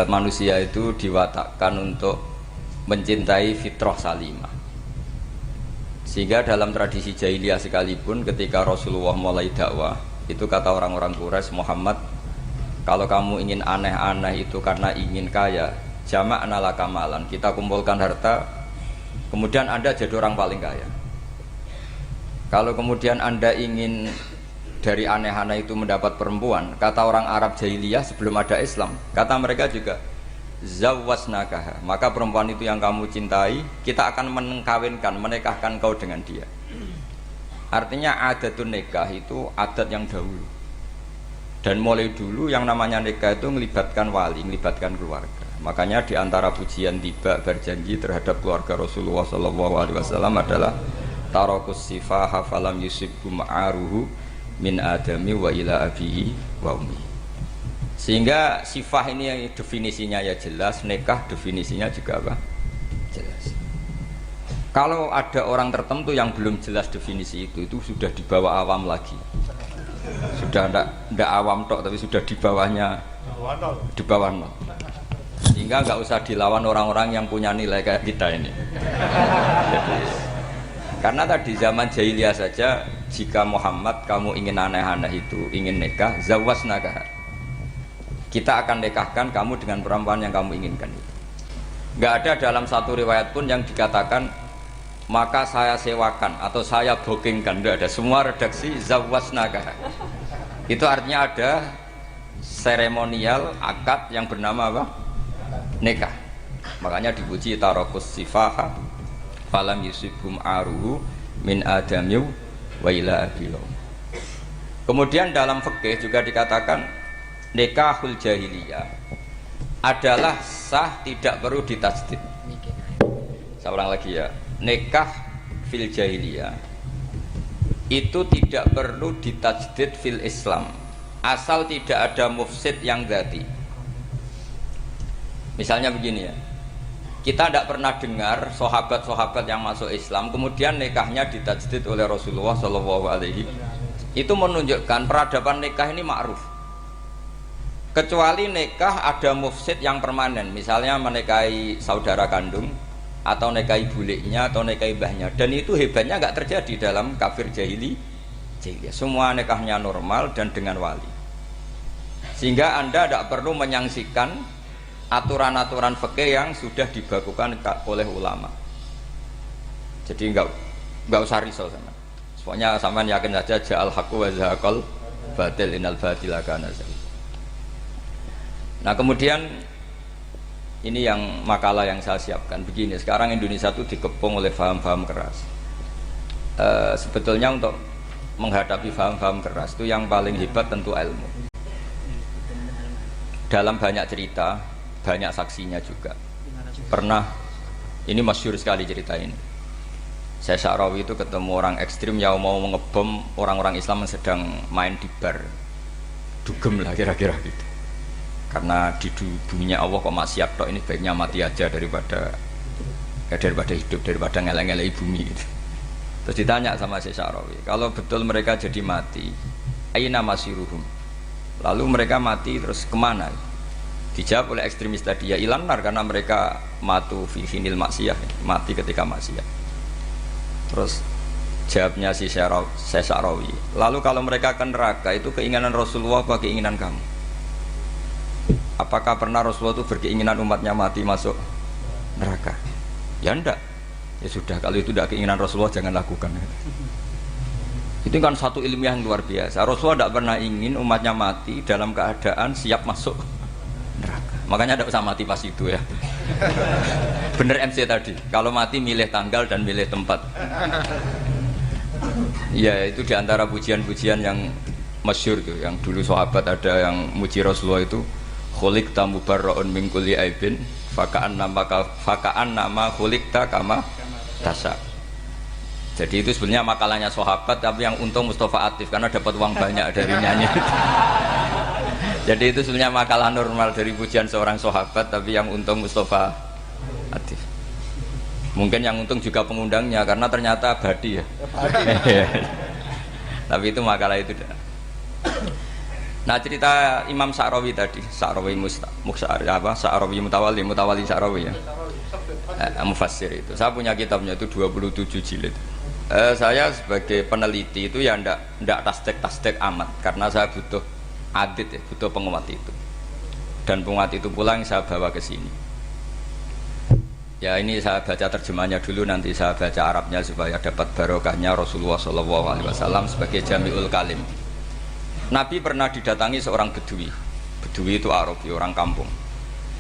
manusia itu diwatakkan untuk mencintai fitrah salimah. Sehingga dalam tradisi jahiliyah sekalipun ketika Rasulullah mulai dakwah, itu kata orang-orang Quraisy, Muhammad, kalau kamu ingin aneh-aneh itu karena ingin kaya, jama'na laka malan, kita kumpulkan harta, kemudian Anda jadi orang paling kaya. Kalau kemudian Anda ingin dari aneh-aneh itu mendapat perempuan, kata orang Arab jahiliyah sebelum ada Islam, kata mereka juga, zawwasnakaha, maka perempuan itu yang kamu cintai, kita akan mengkawinkan, menikahkan kau dengan dia. Artinya adatun nikah itu adat yang dahulu, dan mulai dulu yang namanya nikah itu melibatkan wali, melibatkan keluarga. Makanya diantara pujian tiba berjanji terhadap keluarga Rasulullah SAW adalah tarakus sifaha falam yusibbu ma'aruhu min adami wa ila abihi wa ummi. Sehingga sifah ini yang definisinya ya jelas, nikah definisinya juga apa? Jelas. Kalau ada orang tertentu yang belum jelas definisi itu sudah di bawah awam lagi. Sudah tidak awam tok, tapi sudah di bawahnya, di bawah nol. Sehingga nggak usah dilawan orang-orang yang punya nilai kayak kita ini. Jadi, karena tadi zaman jahiliyah saja, jika Muhammad kamu ingin aneh-aneh itu, ingin nikah, zawwasnakaha, kita akan nikahkan kamu dengan perempuan yang kamu inginkan. Nggak ada dalam satu riwayat pun yang dikatakan maka saya sewakan atau saya bookingkan, tidak ada. Semua redaksi zawwasnakaha. Itu artinya ada seremonial akad yang bernama apa? Nikah. Makanya dipuji tarakus sifaha falam yusibhum aruhu min adamiu wa ila abilu. Kemudian dalam fikih juga dikatakan nikahul jahiliyah adalah sah, tidak perlu ditajdid. Saya ulang lagi ya, nikah fil jahiliyah itu tidak perlu ditajdid fil Islam asal tidak ada mufsid yang dzati. Misalnya begini ya, kita tidak pernah dengar sahabat-sahabat yang masuk Islam kemudian nikahnya ditajdid oleh Rasulullah SAW. Itu menunjukkan peradaban nikah ini ma'ruf. Kecuali nikah ada mufsid yang permanen, misalnya menikahi saudara kandung atau nikahi buliknya atau nikahi mbahnya, dan itu hebatnya nggak terjadi dalam kafir jahiliyah. Semua nikahnya normal dan dengan wali, sehingga Anda tidak perlu menyangsikan aturan-aturan fikih yang sudah dibakukan oleh ulama. Jadi nggak usah risau sama. Pokoknya sampean yakin saja ja'al haqqu wa zahaqal batil innal batila kana zahuqa. Nah kemudian ini yang makalah yang saya siapkan begini. Sekarang Indonesia itu dikepung oleh paham-paham keras. Sebetulnya untuk menghadapi paham-paham keras itu yang paling hebat tentu ilmu. Dalam banyak cerita, banyak saksinya juga. Pernah, ini masyhur sekali cerita ini. Saya Sya'rawi itu ketemu orang ekstrim yang mau ngebom orang-orang Islam yang sedang main di bar. Dugem lah kira-kira gitu. Karena di dunia Allah kok maksiat tok, ini baiknya mati aja daripada hidup, daripada ngeleng-ngeleng bumi gitu. Terus ditanya sama Syekh Sya'rawi, kalau betul mereka jadi mati, aina masiruhum, lalu mereka mati terus kemana? Dijawab oleh ekstremis tadi, ya ilanar, karena mereka matu fi hinil maksiyah, mati ketika maksiat. Terus jawabnya si Syekh Sya'rawi, lalu kalau mereka ke neraka itu keinginan Rasulullah apa keinginan kamu? Apakah pernah Rasulullah itu berkeinginan umatnya mati masuk neraka? Ya enggak. Ya sudah, kalau itu tidak keinginan Rasulullah jangan lakukan. Itu kan satu ilmiah yang luar biasa. Rasulullah tidak pernah ingin umatnya mati dalam keadaan siap masuk neraka. Makanya tidak usah mati pas itu ya. Bener MC tadi, kalau mati milih tanggal dan milih tempat. Ya itu diantara pujian-pujian yang masyhur tuh, yang dulu sahabat ada yang muji Rasulullah itu, khuliqta mubarra'un min kulli aibin faka'an nama khuliqta kama tasha. Jadi itu sebenarnya makalahnya sahabat, tapi yang untung Mustafa Atif karena dapat uang banyak dari nyanyi. Jadi itu sebenarnya makalah normal dari pujian seorang sahabat, tapi yang untung Mustafa Atif. Mungkin yang untung juga pengundangnya karena ternyata abadi ya. Tapi itu makalah itu. Nah cerita Imam Sa'rawi tadi, Sa'rawi Sa'rawi Mutawali Sa'rawi ya. Mufassir itu. Saya punya kitabnya itu 27 jilid. Saya sebagai peneliti itu ya ndak tasdek amat karena saya butuh adit ya, butuh penguat itu. Dan penguat itu pula yang saya bawa ke sini. Ya ini saya baca terjemahnya dulu, nanti saya baca Arabnya supaya dapat barokahnya Rasulullah SAW sebagai Jami'ul Kalim. Nabi pernah didatangi seorang bedui. Bedui itu Arabi, orang kampung.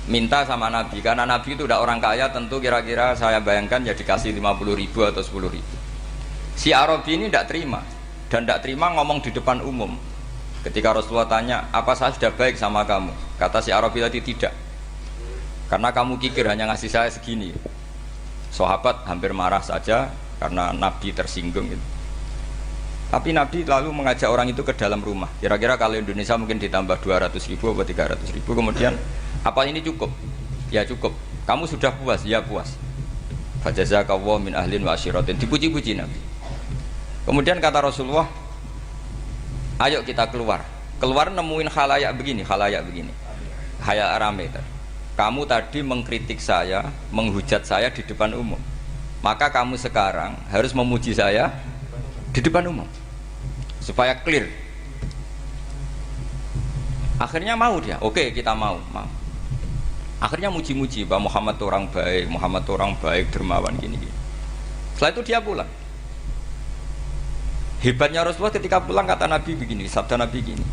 Minta sama Nabi, karena Nabi itu udah orang kaya, tentu kira-kira saya bayangkan ya dikasih 50.000 atau 10.000. Si Arabi ini tidak terima, dan tidak terima ngomong di depan umum. Ketika Rasulullah tanya, apa saya sudah baik sama kamu? Kata si Arabi tadi, tidak. Karena kamu kikir hanya ngasih saya segini. Sahabat hampir marah saja karena Nabi tersinggung gitu. Tapi Nabi lalu mengajak orang itu ke dalam rumah. Kira-kira kalau Indonesia mungkin ditambah 200.000 atau 300.000. Kemudian, apa ini cukup? Ya cukup. Kamu sudah puas? Ya puas. Fajazakallahu min ahlin wa asyiratin. Dipuji-puji Nabi. Kemudian kata Rasulullah, ayo kita keluar. Keluar nemuin khalayak begini. Khalayak rame tadi. Kamu tadi mengkritik saya, menghujat saya di depan umum. Maka kamu sekarang harus memuji saya di depan umum supaya clear. Akhirnya mau dia. Oke, kita mau. Akhirnya muji-muji bahwa Muhammad orang baik, dermawan gini. Setelah itu dia pulang. Hebatnya Rasulullah ketika pulang kata Nabi begini, sabda Nabi gini.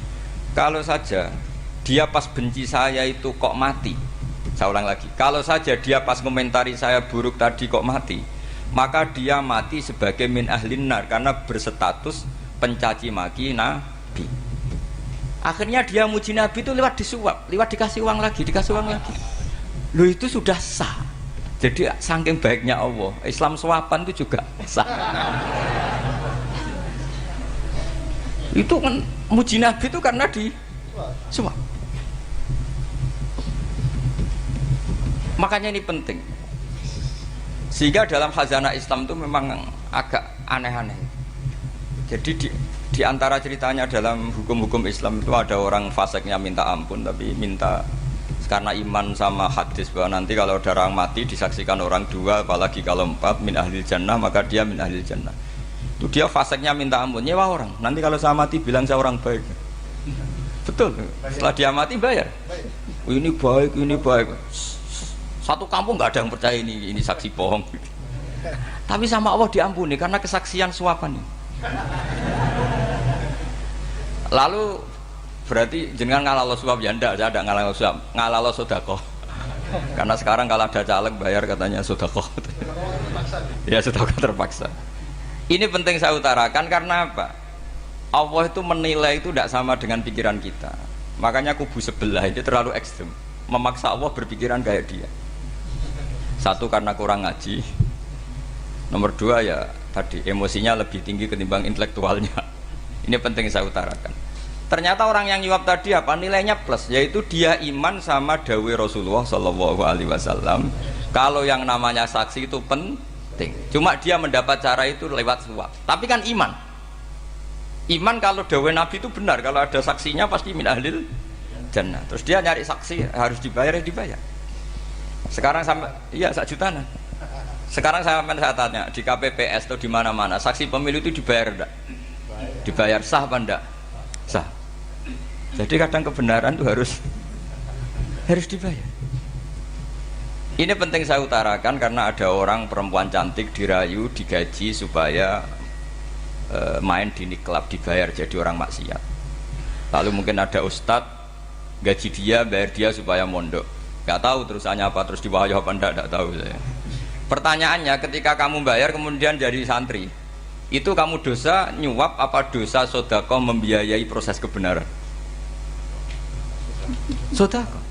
Kalau saja dia pas benci saya itu kok mati. Saya ulang lagi, kalau saja dia pas komentari saya buruk tadi kok mati, maka dia mati sebagai min ahlin nar karena berstatus pencaci maki Nabi. Akhirnya dia muji Nabi itu lewat disuap, lewat dikasih uang lagi. Loh itu sudah sah. Jadi saking baiknya Allah, Islam suapan itu juga sah. Itu kan muji Nabi itu karena disuap. Makanya ini penting. Sehingga dalam khazanah Islam itu memang agak aneh-aneh. Jadi di antara ceritanya dalam hukum-hukum Islam itu ada orang fasiknya minta ampun, tapi minta karena iman sama hadis bahwa nanti kalau ada orang mati disaksikan orang dua, apalagi kalau 4 min ahlil jannah, maka dia min ahlil jannah. Itu dia fasiknya minta ampun, nyewa orang. Nanti kalau saya mati bilang saya orang baik. Betul. Setelah dia mati bayar. Ini baik. Satu kampung nggak ada yang percaya ini saksi bohong. Tapi sama Allah diampuni karena kesaksian suapan ini. Lalu berarti jenengan ngalalo suap ya ndak, saya ada ngalalo suap, ngalalo sedekah. Karena sekarang kalau ada caleg bayar katanya sedekah. Ya sedekah terpaksa. Ini penting saya utarakan karena apa? Allah itu menilai itu tidak sama dengan pikiran kita. Makanya kubu sebelah ini terlalu ekstrem, memaksa Allah berpikiran kayak dia. Satu karena kurang ngaji, nomor dua ya tadi emosinya lebih tinggi ketimbang intelektualnya. Ini penting saya utarakan. Ternyata orang yang nyuap tadi apa nilainya plus, yaitu dia iman sama dawai Rasulullah SAW. Kalau yang namanya saksi itu penting, cuma dia mendapat cara itu lewat suap. Tapi kan iman kalau dawai Nabi itu benar, kalau ada saksinya pasti min ahlil jannah. Terus dia nyari saksi harus dibayar. Sekarang sampai iya 1 jutaan. Sekarang saya tanya di KPPS atau di mana-mana saksi pemilu itu dibayar enggak? Dibayar sah apa enggak? Sah. Jadi kadang kebenaran itu harus dibayar. Ini penting saya utarakan karena ada orang perempuan cantik dirayu, digaji supaya main di klub dibayar jadi orang maksiat. Lalu mungkin ada ustadz gaji dia, bayar dia supaya mondok. Gak tahu terusannya apa, terus diwahyuh apa enggak tahu saya. Pertanyaannya ketika kamu bayar kemudian jadi santri, itu kamu dosa nyuap apa dosa sedekah membiayai proses kebenaran? Sedekah.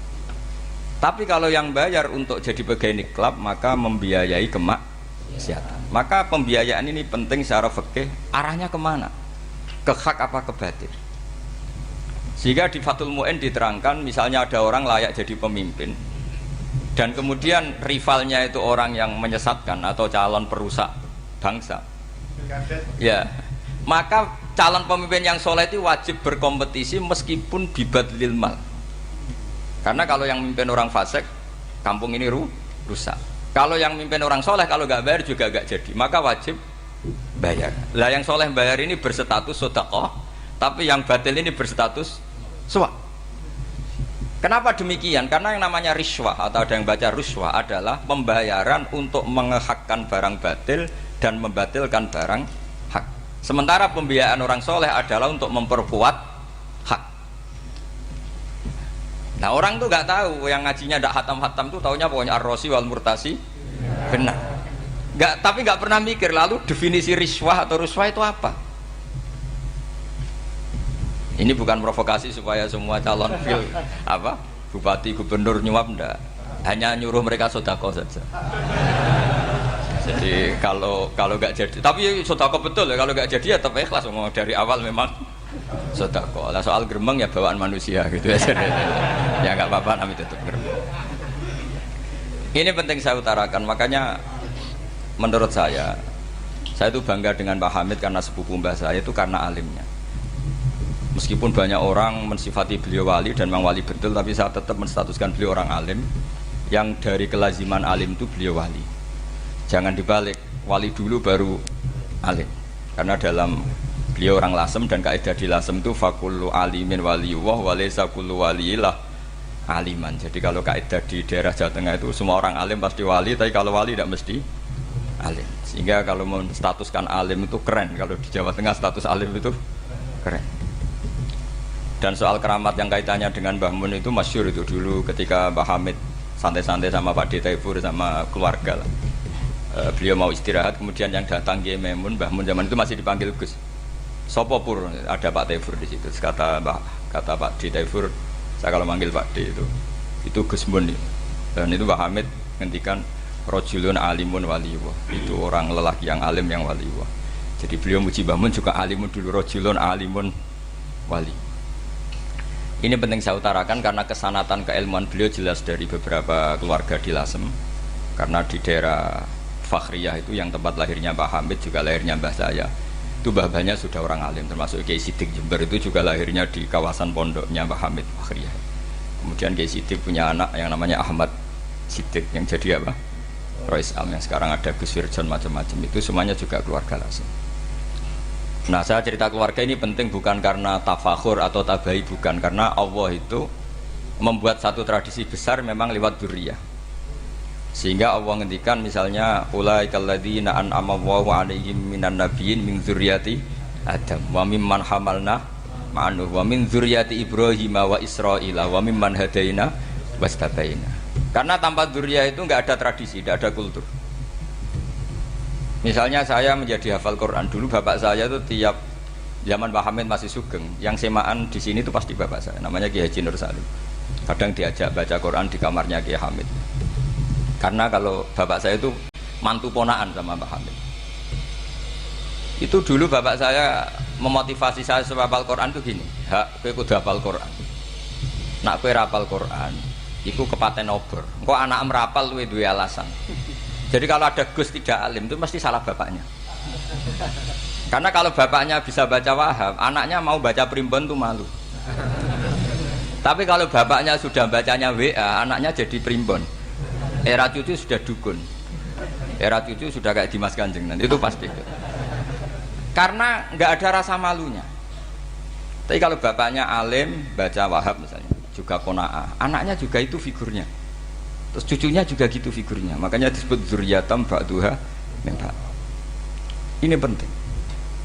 Tapi kalau yang bayar untuk jadi pegawai klub maka membiayai kemaksiatan. Maka pembiayaan ini penting secara fikih, arahnya kemana? Ke hak apa ke batil? Sehingga di Fathul Mu'in diterangkan misalnya ada orang layak jadi pemimpin dan kemudian rivalnya itu orang yang menyesatkan atau calon perusak bangsa, ya maka calon pemimpin yang soleh itu wajib berkompetisi meskipun bibadlil mal. Karena kalau yang memimpin orang fasik, kampung ini rusak. Kalau yang memimpin orang soleh, kalau nggak bayar juga nggak jadi. Maka wajib bayar. Lah yang soleh bayar ini berstatus sedekah, tapi yang batil ini berstatus suap. Kenapa demikian? Karena yang namanya riswah atau ada yang baca ruswah adalah pembayaran untuk mengehakkan barang batil dan membatilkan barang hak. Sementara pembiayaan orang soleh adalah untuk memperkuat hak. Nah orang tuh nggak tahu, yang ngajinya ndak hatam-hatam tuh taunya pokoknya ar-rosi wal murtasi benar. Tapi nggak pernah mikir lalu definisi riswah atau ruswah itu apa. Ini bukan provokasi supaya semua calon bupati gubernur nyuap, ndak. Hanya nyuruh mereka sedekah saja. Jadi kalau nggak jadi, tapi sedekah betul ya, kalau nggak jadi ya tetap ikhlas, dari awal memang sedekah. Lah soal gremeng ya bawaan manusia gitu ya. Ya nggak apa-apa, namanya tetap gremeng. Ini penting saya utarakan, makanya menurut saya itu bangga dengan Pak Hamid karena sepupu mbah saya itu karena alimnya. Meskipun banyak orang mensifati beliau wali dan memang wali betul, tapi saya tetap menstatuskan beliau orang alim yang dari kelaziman alim itu beliau wali. Jangan dibalik, wali dulu baru alim. Karena dalam beliau orang Lasem dan kaidah di Lasem itu fakullu alimin waliyullah walaysa kullu waliillah aliman. Jadi kalau kaidah di daerah Jawa Tengah itu semua orang alim pasti wali, tapi kalau wali tidak mesti alim. Sehingga kalau menstatuskan alim itu keren. Kalau di Jawa Tengah status alim itu keren. Dan soal keramat yang kaitannya dengan Mbah Mun itu masyhur itu dulu ketika Mbah Hamid santai-santai sama Pak D. Taifur sama keluarga lah. Beliau mau istirahat, kemudian yang datang Kiai Maimun, Mbah Mun zaman itu masih dipanggil Gus. Sopo pur, ada Pak Taifur di situ. Kata Pak D. Taifur, saya kalau manggil Pak D itu Gus Mun. Dan itu Mbah Hamid ngendikan rojulun alimun waliyullah. Itu orang lelaki yang alim yang waliyullah. Jadi beliau muji Mbah Mun juga alimun dulu, rojulun alimun wali. Ini penting saya utarakan karena kesanatan keilmuan beliau jelas dari beberapa keluarga di Lasem. Karena di daerah Fakhriyah itu yang tempat lahirnya Pak Hamid juga lahirnya mbah saya. Itu mbah-mbahnya sudah orang alim, termasuk Kiai Sidik Jember itu juga lahirnya di kawasan pondoknya Pak Hamid Fakhriyah. Kemudian Kiai Sidik punya anak yang namanya Ahmad Sidik yang jadi Rois Am, yang sekarang ada Gus Wirjon macam-macam, itu semuanya juga keluarga Lasem. Nah saya cerita keluarga ini penting bukan karena tafakhur atau tabai, bukan, karena Allah itu membuat satu tradisi besar memang lewat dzurriyyah. Sehingga Allah ngendikan misalnya ulaikal ladzina an'ama Allahu 'alaihim minan nabiyyin min dzurriyyati Adam wa mimman hamalna ma'anuh wa min dzurriyyati Ibrahim wa Israila wa mimman hadaina wastabaina. Karena tanpa dzurriyyah itu enggak ada tradisi, enggak ada kultur. Misalnya saya menjadi hafal Quran, dulu bapak saya itu tiap zaman Pak Hamid masih sugeng, yang semaan di sini itu pasti bapak saya, namanya Kiai Haji Nur Salim. Kadang diajak baca Quran di kamarnya Kiai Hamid. Karena kalau bapak saya itu mantu ponaan sama Pak Hamid. Itu dulu bapak saya memotivasi saya supaya hafal Quran itu gini, hak kowe kudu hafal Quran. Nak kowe rapal Quran, iku kepaten obor. Engko anak merapal luwih duwe alasan. Jadi kalau ada Gus tidak alim itu mesti salah bapaknya. Karena kalau bapaknya bisa baca Wahab, anaknya mau baca primbon tuh malu. Tapi kalau bapaknya sudah bacanya WA, anaknya jadi primbon. Era cucu sudah dukun. Era cucu sudah kayak Dimas Kanjeng nanti itu pasti. Karena nggak ada rasa malunya. Tapi kalau bapaknya alim baca Wahab misalnya, juga qanaah, anaknya juga itu figurnya. Terus cucunya juga gitu figurnya, makanya disebut dzurriyatam ba'duha min ba'd. Ini penting.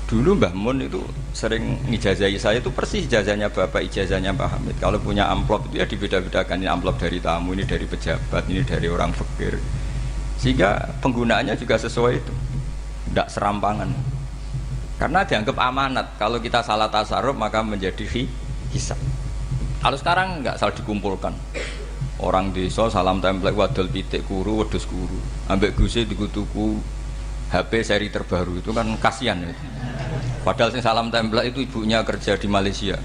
Dulu Mbah Mun itu sering ngijazahi saya itu persis ijazahnya bapak, ijazahnya Pak Hamid. Kalau punya amplop itu ya dibeda-bedakan, ini amplop dari tamu, ini dari pejabat, ini dari orang fakir. Sehingga penggunaannya juga sesuai itu, tidak serampangan. Karena dianggap amanat. Kalau kita salah tasarruf maka menjadi hisab. Kalau sekarang nggak salah dikumpulkan. Orang desa salam template wadol pitik kuru wedhus kuru ambek guse dikutuku HP seri terbaru itu kan kasihan itu. Padahal sing salam template itu ibunya kerja di Malaysia,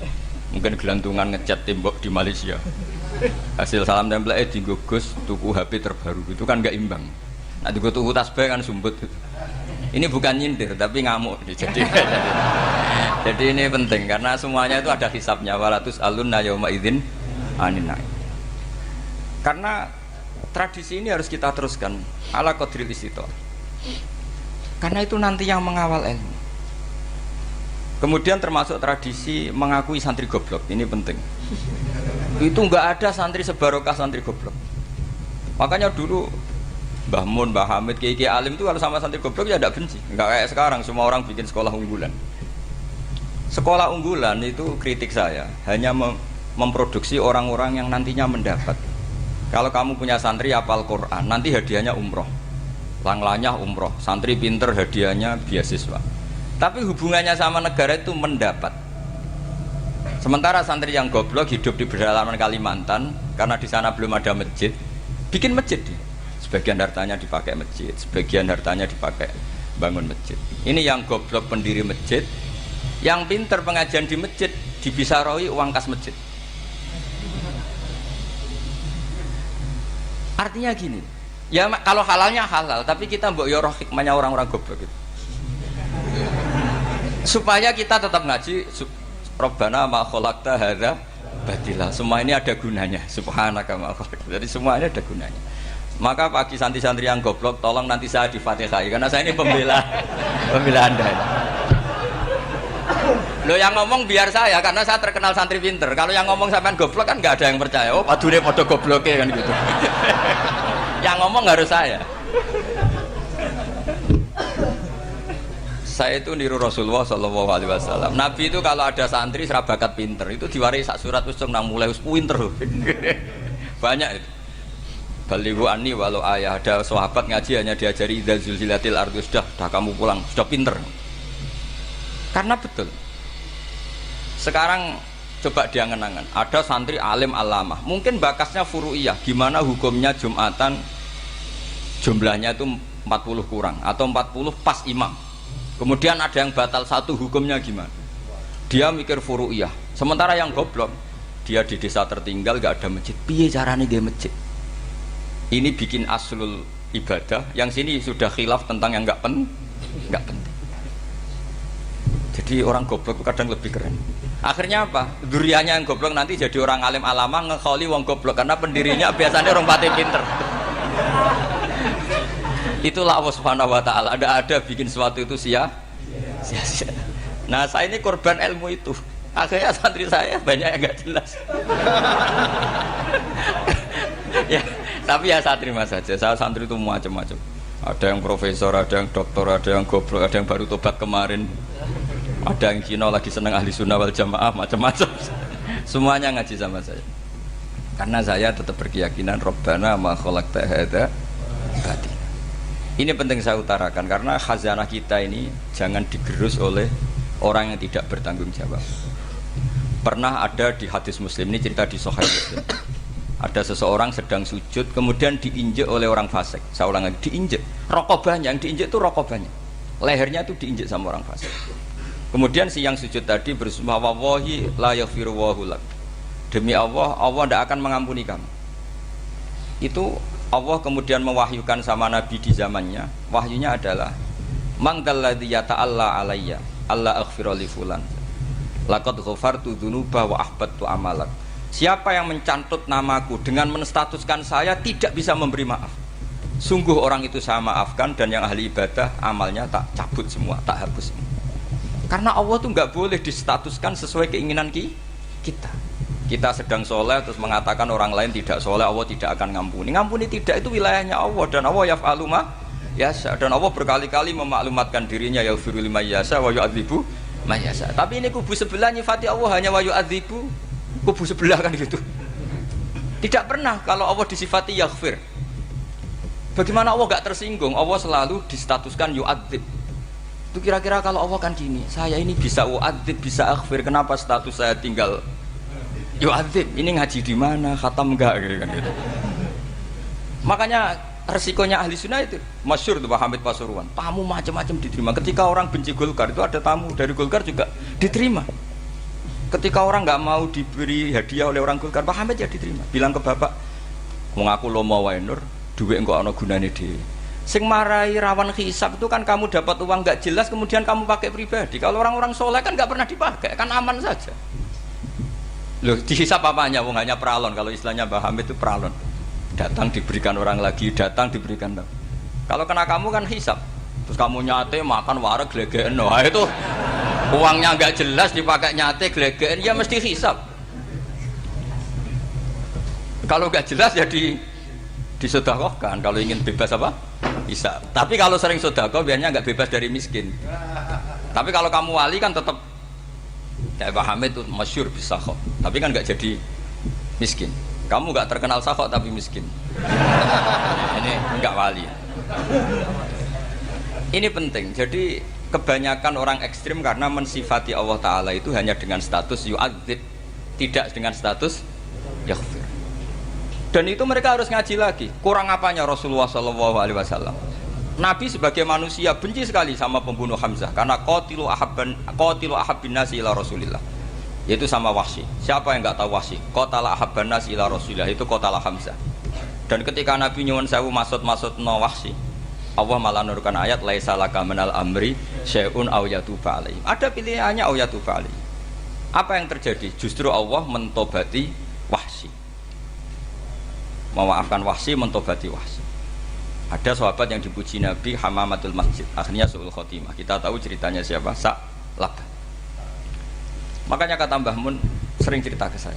mungkin gelantungan ngecat tembok di Malaysia, hasil salam template dinggo Gus tuku HP terbaru itu kan nggak imbang. Nah dikutuku tasbih kan sumbut gitu. Ini bukan nyindir tapi ngamuk. Jadi ini penting karena semuanya itu ada hisabnya. Walatus alunna yauma idzin anin naim. Karena tradisi ini harus kita teruskan ala qadril istithar. Karena itu nanti yang mengawal ilmu. Kemudian termasuk tradisi mengakui santri goblok, ini penting. Itu enggak ada santri sebarokah santri goblok. Makanya dulu Mbah Mun, Mbah Hamid, Kiai Alim itu kalau sama santri goblok ya tidak benci. Enggak kayak sekarang semua orang bikin sekolah unggulan. Sekolah unggulan itu kritik saya hanya memproduksi orang-orang yang nantinya mendapat. Kalau kamu punya santri hafal Quran, nanti hadiahnya umroh. Langlanya umroh, santri pinter hadiahnya beasiswa. Tapi hubungannya sama negara itu mendapat. Sementara santri yang goblok hidup di pedalaman Kalimantan karena di sana belum ada masjid, bikin masjid. Sebagian hartanya dipakai masjid, sebagian hartanya dipakai bangun masjid. Ini yang goblok pendiri masjid, yang pinter pengajian di masjid dibisaroi uang kas masjid. Artinya gini, ya kalau halalnya halal, tapi kita mbok yoroh hikmahnya orang-orang goblok gitu. Supaya kita tetap ngaji Rabbana ma khalaqta hadza batila. Semua ini ada gunanya. Subhanaka ma khalaqta. Jadi semua ini ada gunanya. Maka bagi santri-santri yang goblok, tolong nanti saya di-Fatihai karena saya ini pembela Anda. Loh yang ngomong biar saya karena saya terkenal santri pinter. Kalau yang ngomong sampean goblok kan nggak ada yang percaya. Oh, padune padha gobloke kan gitu. Yang ngomong harus saya. Saya itu niru Rasulullah SAW. Nabi itu kalau ada santri serabakat pinter itu diwarai sak surat usung nang mulai pinter. Banyak itu. Balighu anni walau ayah, ada sahabat ngaji hanya diajari idza zulzilatil ardu, sudah kamu pulang, sudah pinter. Karena betul. Sekarang coba diangen-angen, ada santri alim alamah, mungkin bakasnya furu'iyah, gimana hukumnya Jumatan jumlahnya itu 40 kurang atau 40 pas imam. Kemudian ada yang batal satu, hukumnya gimana? Dia mikir furu'iyah. Sementara yang goblok, dia di desa tertinggal gak ada masjid. Piye caranya dia masjid? Ini bikin aslul ibadah. Yang sini sudah khilaf tentang yang gak penting. Jadi orang goblok kadang lebih keren. Akhirnya apa? Duriannya yang goblok nanti jadi orang alim alama ngekholi wong goblok karena pendirinya biasanya orang pati pinter. Itulah Allah Subhanahu wa taala. Ada bikin sesuatu itu sia-sia. Nah, saya ini korban ilmu itu. Akhirnya santri saya banyak yang enggak jelas. Ya, tapi ya saya terima saja. Saya santri itu macam-macam. Ada yang profesor, ada yang doktor, ada yang goblok, ada yang baru tobat kemarin. Ada yang Cina lagi senang ahli sunnah wal jamaah, macam-macam. Semuanya ngaji sama saya. Karena saya tetap berkeyakinan Rabbana ma khalaqta hadza batil. Ini penting saya utarakan karena khazanah kita ini jangan digerus oleh orang yang tidak bertanggung jawab. Pernah ada di hadis Muslim, ini cerita di Sahih Muslim. Ada seseorang sedang sujud kemudian diinjek oleh orang fasik. Saya ulang lagi, diinjek. Rokobahnya, yang diinjek itu rokobahnya. Lehernya itu diinjek sama orang fasik. Kemudian si yang sujud tadi bersumpah wallahi la yaghfiru wallahu lak. Demi Allah, Allah tidak akan mengampuni kamu. Itu Allah kemudian mewahyukan sama Nabi di zamannya. Wahyunya adalah mangdalladzi yata'alla alayya alla aghfira li fulan laqad ghafartu dzunuba wa ahbattu amalak. Siapa yang mencantut namaku dengan menstatuskan saya tidak bisa memberi maaf, sungguh orang itu saya maafkan dan yang ahli ibadah amalnya tak cabut semua, tak hapus semua. Karena Allah tuh nggak boleh distatuskan sesuai keinginan kita. Kita sedang soleh terus mengatakan orang lain tidak soleh, Allah tidak akan ngampuni. Ngampuni tidak, itu wilayahnya Allah dan Allah yaf'alu ma yasha. Dan Allah berkali-kali memaklumatkan dirinya yaghfiru liman yasha wa yu'adzibu man yasha. Tapi ini kubu sebelah nyifati Allah hanya wa yu'adzibu, kubu sebelah kan gitu. Tidak pernah kalau Allah disifati yaghfir. Bagaimana Allah gak tersinggung? Allah selalu distatuskan yu'adzib. Itu kira-kira kalau Allah kan gini, saya ini bisa u'adzib, bisa aghfir, kenapa status saya tinggal yu'adzib? Ini ngaji di mana? Khatam enggak kan gitu. Makanya resikonya ahli sunnah itu masyhur tuh Pak Hamid Pasuruan. Tamu macam-macam diterima. Ketika orang benci Golkar itu ada tamu dari Golkar juga diterima. Ketika orang nggak mau diberi hadiah oleh orang Golkar, Pak Hamid ya diterima. Bilang ke bapak, wong aku lomo wae nur, duit engko ana gunane dhewe. Sing marai rawan hisab itu kan kamu dapat uang nggak jelas kemudian kamu pakai pribadi. Kalau orang-orang soleh kan nggak pernah dipakai, kan aman saja. Loh, dihisab apanya? Wong hanya peralon. Kalau istilahnya Mbah Hamid itu peralon. Datang diberikan orang lagi, datang diberikan. Kalau kena kamu kan hisab. Terus kamu nyate makan wareg glegeken. Nah, itu uangnya nggak jelas dipakai nyate glegeken, ya mesti hisab. Kalau nggak jelas ya disedekahkan. Kalau ingin bebas apa? Bisa. Tapi kalau sering sedekah biasanya nggak bebas dari miskin. Tapi kalau kamu wali kan tetap kayak Pak Hamid itu masyhur bisa kok. Tapi kan nggak jadi miskin. Kamu nggak terkenal sakok tapi miskin. Ini nggak wali. Ini penting. Jadi kebanyakan orang ekstrim karena mensifati Allah Ta'ala itu hanya dengan status yu'adzib, tidak dengan status yaghfir. Dan itu mereka harus ngaji lagi. Kurang apanya Rasulullah SAW? Nabi sebagai manusia benci sekali sama pembunuh Hamzah karena qatilu ahabbin nasi ila Rasulillah. Yaitu sama Wahsy. Siapa yang enggak tahu Wahsy? Qatala ahabban nasi ila Rasulillah, itu qatala Hamzah. Dan ketika Nabi nyuwun sewu maksud no Wahsy, Allah malah nurkan ayat laisa laka minal amri syai'un aw yatuba alaihi. Ada pilihannya aw yatuba alaihi. Apa yang terjadi? Justru Allah mentobati Wahsy. Memaafkan Wahsy, mentobati Wahsy. Ada sahabat yang dipuji Nabi Hamamatul Masjid, akhirnya su'ul khotimah. Kita tahu ceritanya siapa? Sa'labah. Makanya kata Mbah Mun sering cerita ke saya,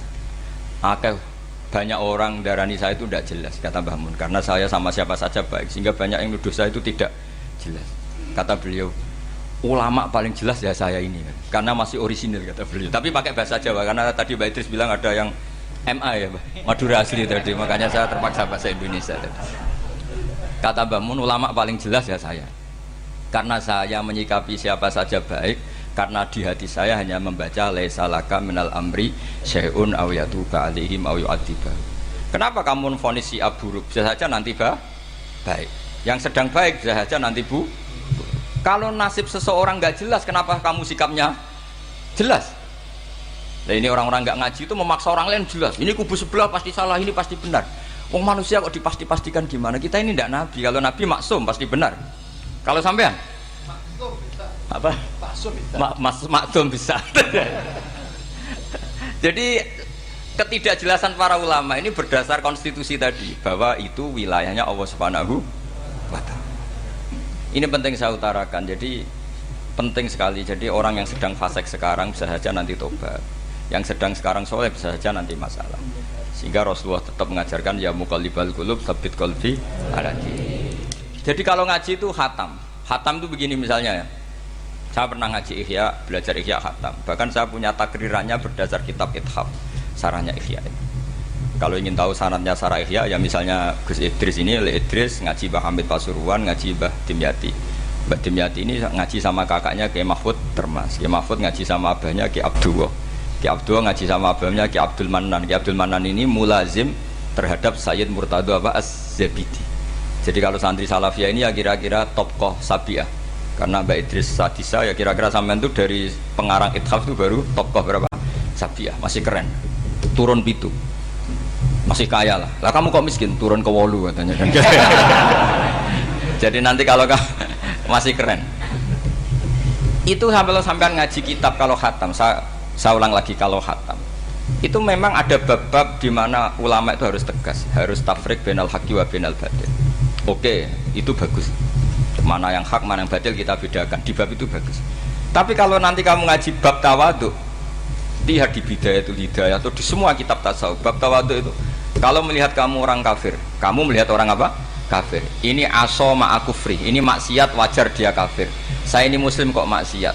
banyak orang darani saya itu tidak jelas, kata Mbah Mun, karena saya sama siapa saja baik, sehingga banyak yang nuduh saya itu tidak jelas. Kata beliau, ulama paling jelas ya saya ini, karena masih orisinil, kata beliau. Tapi pakai bahasa Jawa, karena tadi Mbak Idris bilang ada yang MA ya, Madura asli tadi, makanya saya terpaksa bahasa Indonesia tadi. Kata Mbah Mun, ulama paling jelas ya saya, karena saya menyikapi siapa saja baik, karena di hati saya hanya membaca laisa laka minal amri syai'un aw yatuba alaihim aw yu'adziba. Kenapa kamu vonis si buruk? Bisa saja nanti baik. Yang sedang baik bisa saja nanti Kalau nasib seseorang nggak jelas, kenapa kamu sikapnya jelas? Nah, ini orang-orang nggak ngaji itu memaksa orang lain jelas. Ini kubu sebelah pasti salah, ini pasti benar. Wong manusia kok dipasti-pastikan gimana? Kita ini tidak nabi. Kalau nabi maksum pasti benar. Kalau sampean maksum bisa. Apa? Maksum bisa. Jadi ketidakjelasan para ulama ini berdasar konstitusi tadi bahwa itu wilayahnya Allah Subhanahu wa Ta'ala. Ini penting saya utarakan. Jadi penting sekali. Jadi orang yang sedang fasik sekarang bisa saja nanti tobat. Yang sedang sekarang soleh bisa saja nanti masalah. Sehingga Rasulullah tetap mengajarkan ya muqallibal qulub tsabbit qalbi ala dinik. Jadi kalau ngaji itu khatam. Khatam itu begini misalnya ya. Saya pernah ngaji Ihya, belajar Ihya khatam. Bahkan saya punya takrirannya berdasar kitab Ithaf, sarahnya Ihya. Kalau ingin tahu sanadnya sarah Ihya, ya misalnya Gus Idris ini, Idris ngaji Mbah Hamid Pasuruan, ngaji Mbah Dimyati. Mbah Dimyati ini ngaji sama kakaknya Kiai Mahfud Termas. Kiai Mahfud ngaji sama abahnya Kiai Abdullah. Kiai Abdullah ngaji sama abahnya Kiai Abdul Manan. Kiai Abdul Manan ini mulazim terhadap Sayyid Murtado Az-Zabidi. Jadi kalau santri Salafiyah ini ya kira-kira topkoh Sabiah. Karena Mbak Idris Sadisa ya kira-kira sampean itu dari pengarang Ithaf itu baru topkoh berapa? Sabiah, masih keren. Turun pitu. Masih kaya lah. Lah kamu kok miskin? Turun ke 8 katanya kan. Jadi nanti kalau masih keren. Itu sampean ngaji kitab kalau khatam. Saya ulang lagi kalau khatam. Itu memang ada bab-bab di mana ulama itu harus tegas, harus tafriq bainal haqqi wa bainal batil. Oke, itu bagus. Mana yang hak, mana yang batil kita bedakan. Di bab itu bagus. Tapi kalau nanti kamu ngaji bab tawadhu, lihat di Bidayatul Hidayah atau di semua kitab tasawuf, bab tawadhu itu kalau melihat kamu orang kafir, kamu melihat orang apa? Kafir. Ini aso ma'akufri, ini maksiat wajar dia kafir. Saya ini muslim kok maksiat.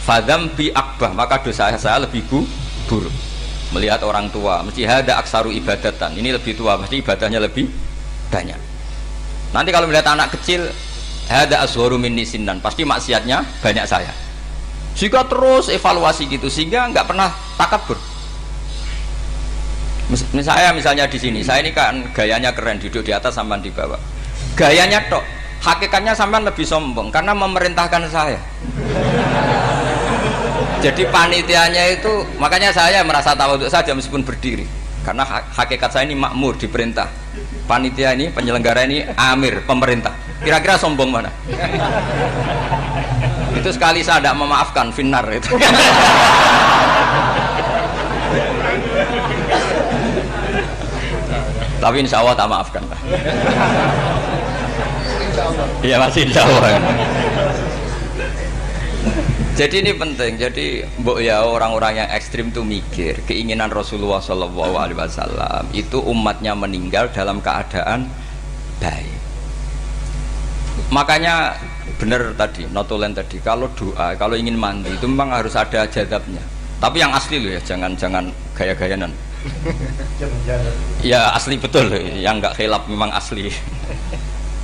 Fadam bi akbah, maka dosa saya lebih buruk. Melihat orang tua, mesti hada aksaru ibadatan, ini lebih tua, mesti ibadahnya lebih banyak. Nanti kalau melihat anak kecil, hada asgharu minni sinnan, pasti maksiatnya banyak saya. Sehingga terus evaluasi gitu, sehingga nggak pernah takabur. Misalnya di sini, saya ini kan gayanya keren, duduk di atas sampean di bawah. Gayanya tok, hakikatnya sampean lebih sombong karena memerintahkan saya. Jadi panitianya itu, makanya saya merasa tawadhu saja meskipun berdiri. Karena hakikat saya ini makmur, diperintah. Panitia ini, penyelenggara ini amir, pemerintah. Kira-kira sombong mana? Itu sekali saya tidak memaafkan, finnar itu. Tapi insya Allah tak maafkan. Iya masih insya Allah. Jadi ini penting. Jadi mbok ya orang-orang yang ekstrim itu mikir keinginan Rasulullah SAW itu umatnya meninggal dalam keadaan baik. Makanya benar tadi, notulen tadi, kalau doa, kalau ingin mandi itu memang harus ada jadabnya. Tapi yang asli loh ya, jangan gaya-gayanan. Ya asli betul loh, yang nggak khilaf memang asli.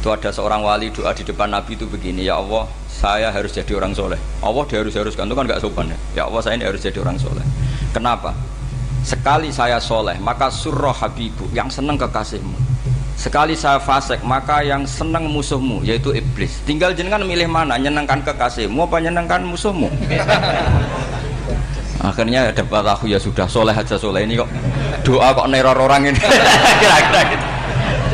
Itu ada seorang wali doa di depan Nabi itu begini, ya Allah, saya harus jadi orang soleh. Allah diharuskan, itu kan nggak sopan ya. Ya Allah, saya ini harus jadi orang soleh. Kenapa? Sekali saya soleh, maka surroh habibu, yang senang kekasihmu. Sekali saya fasik, maka yang senang musuhmu, yaitu iblis. Tinggal jenengan milih mana, nyenangkan kekasihmu apa nyenangkan musuhmu. Akhirnya dapat aku ya sudah soleh aja soleh ini kok doa kok neror orang ini. Kira-kira gitu.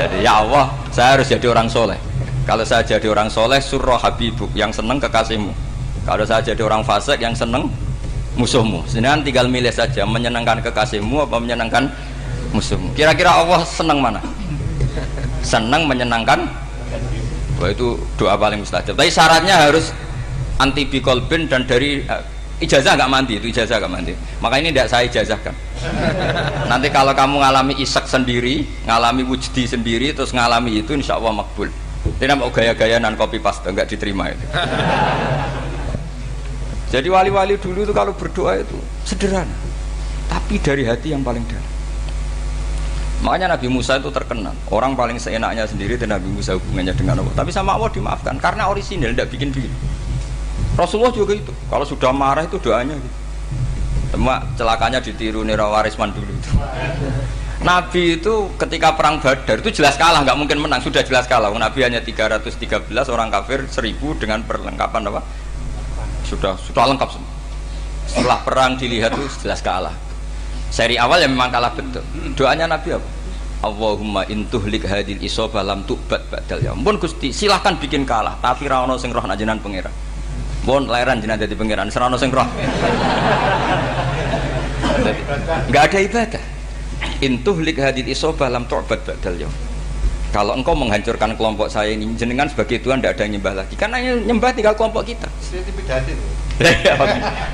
Jadi ya Allah, saya harus jadi orang soleh. Kalau saya jadi orang soleh, surroh habibuk, yang senang kekasihmu. Kalau saya jadi orang fasik, yang senang musuhmu. Sedangkan tinggal milih saja, menyenangkan kekasihmu apa menyenangkan musuhmu. Kira-kira Allah senang mana? Senang menyenangkan. Wah, itu doa paling mustajab. Tapi syaratnya harus anti bikolbin dan dari ijazah nggak mandi, itu ijazah nggak mandi. Maka ini tidak saya ijazahkan. Nanti kalau kamu ngalami isak sendiri, ngalami wujdi sendiri, terus ngalami itu, insya Allah makbul. Tidak mau gaya-gayanan copy paste, nggak diterima itu. Jadi wali-wali dulu itu kalau berdoa itu sederhana, tapi dari hati yang paling dalam. Makanya Nabi Musa itu terkenal, orang paling seenaknya sendiri dan Nabi Musa hubungannya dengan Allah. Tapi sama Allah dimaafkan karena orisinil, tidak bikin-bikin. Rasulullah juga itu, kalau sudah marah itu doanya gitu. Cuma celakanya ditiru Nira Warisman dulu itu. Nabi itu ketika perang Badar itu jelas kalah, nggak mungkin menang, sudah jelas kalah. Nabi hanya 313, orang kafir 1000 dengan perlengkapan apa? Sudah lengkap semua. Setelah perang dilihat itu jelas kalah. Seri awal ya memang kalah betul. Doanya Nabi apa? Allahumma intuhlik hadil isobah lam tu'bad ba'dal ya. Ampun Gusti, silahkan bikin kalah, tapi ra ono sing roh najenan pangeran. Bon lairan jenah dadi pangeran, serono sing roh. Enggak ada ibadah. Intuhlik hadil isobah lam tu'bad ba'dal ya. Kalau engkau menghancurkan kelompok saya ini, jenengan sebagai Tuhan tidak ada yang nyembah lagi. Karena yang nyembah tinggal kelompok kita.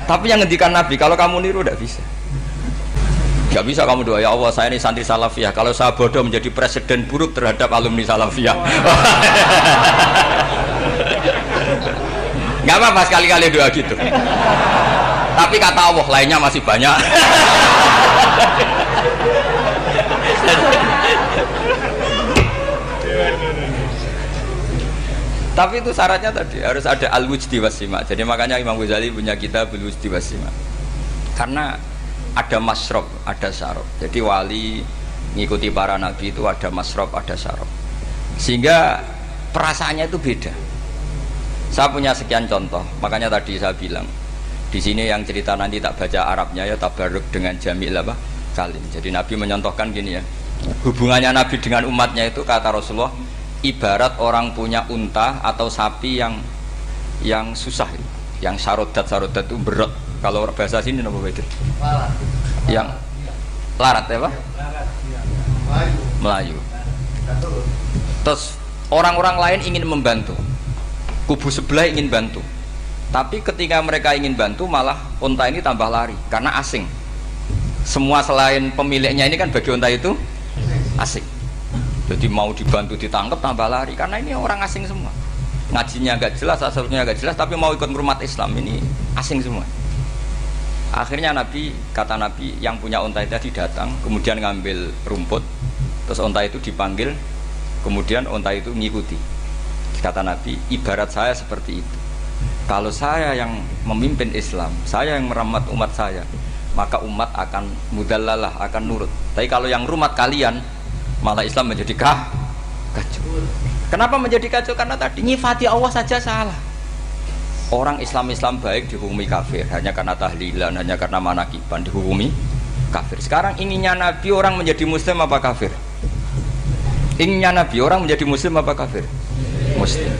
Tapi yang ngendikan Nabi, kalau kamu niru tidak bisa. Gak bisa kamu doa, ya Allah saya ini santri salafiyah, kalau saya bodoh menjadi presiden buruk terhadap alumni salafiyah. Gak apa-apa sekali-kali doa gitu. Tapi kata Allah lainnya masih banyak. Tapi itu syaratnya tadi harus ada al-wujdi wasima. Jadi makanya Imam Ghazali punya kitab al-wujdi wasima. Karena ada masrob, ada syarab. Jadi wali ngikuti para nabi itu ada masrob, ada syarab. Sehingga perasaannya itu beda. Saya punya sekian contoh. Makanya tadi saya bilang di sini yang cerita nanti tak baca Arabnya ya tabarruk dengan jamil apa kalim. Jadi Nabi menyontohkan gini ya. Hubungannya Nabi dengan umatnya itu kata Rasulullah ibarat orang punya unta atau sapi yang susah, yang sarodat itu berat. Kalau bahasa sini apa itu? Yang larat ya Pak? Melayu. Terus orang-orang lain ingin membantu, kubu sebelah ingin bantu, tapi ketika mereka ingin bantu malah unta ini tambah lari karena asing. Semua selain pemiliknya ini kan bagi unta itu asing. Jadi mau dibantu ditangkap tambah lari karena ini orang asing semua. Ngajinya agak jelas, asalnya agak jelas, tapi mau ikut umat Islam ini asing semua. Akhirnya kata Nabi yang punya unta itu tadi datang, kemudian ngambil rumput, terus unta itu dipanggil, kemudian unta itu ngikuti. Kata Nabi, ibarat saya seperti itu. Kalau saya yang memimpin Islam, saya yang merawat umat saya, maka umat akan mudallalah, akan nurut. Tapi kalau yang rumat kalian, malah Islam menjadi kacau. Kenapa menjadi kacau? Karena tadi nyifati Allah saja salah. Orang Islam baik dihukumi kafir hanya karena tahlilan, hanya karena manakiban dihukumi kafir. Sekarang inginnya Nabi orang menjadi muslim apa kafir? Inginnya Nabi orang menjadi muslim apa kafir? Muslim.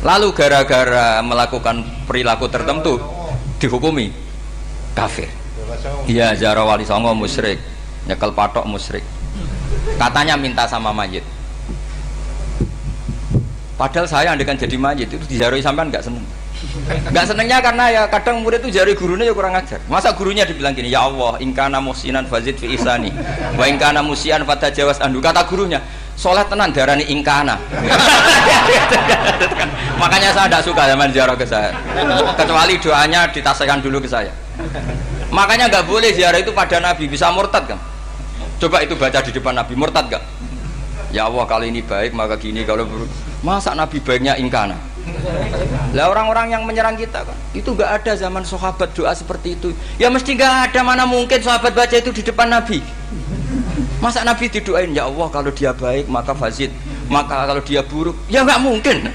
Lalu gara-gara melakukan perilaku tertentu dihukumi kafir. Iya, ziarah wali songo musyrik, nyekel patok musyrik. Katanya minta sama mayit. Padahal saya andekan jadi mayit itu diziarahi sampean enggak seneng. Enggak senengnya karena ya kadang murid itu jari gurunya ya kurang ajar. Masa gurunya dibilang gini, ya Allah, ingkana musinan fazid fi isani, wa ingkana musian fatajawaz andu. Kata gurunya, soleh tenan darani ingkana. Makanya saya tidak suka zaman ziarah ke saya. Kecuali doanya ditasihkan dulu ke saya. Makanya nggak boleh ziarah itu pada Nabi, bisa murtad kan? Coba itu baca di depan Nabi, murtad gak? Ya Allah, kalau ini baik maka gini, kalau buruk. Masa Nabi baiknya ingkana? Lah orang-orang yang menyerang kita kan, itu nggak ada zaman sahabat doa seperti itu. Ya mesti nggak ada, mana mungkin sahabat baca itu di depan Nabi. Masa Nabi didoain, ya Allah kalau dia baik maka fazid, maka kalau dia buruk, ya nggak mungkin.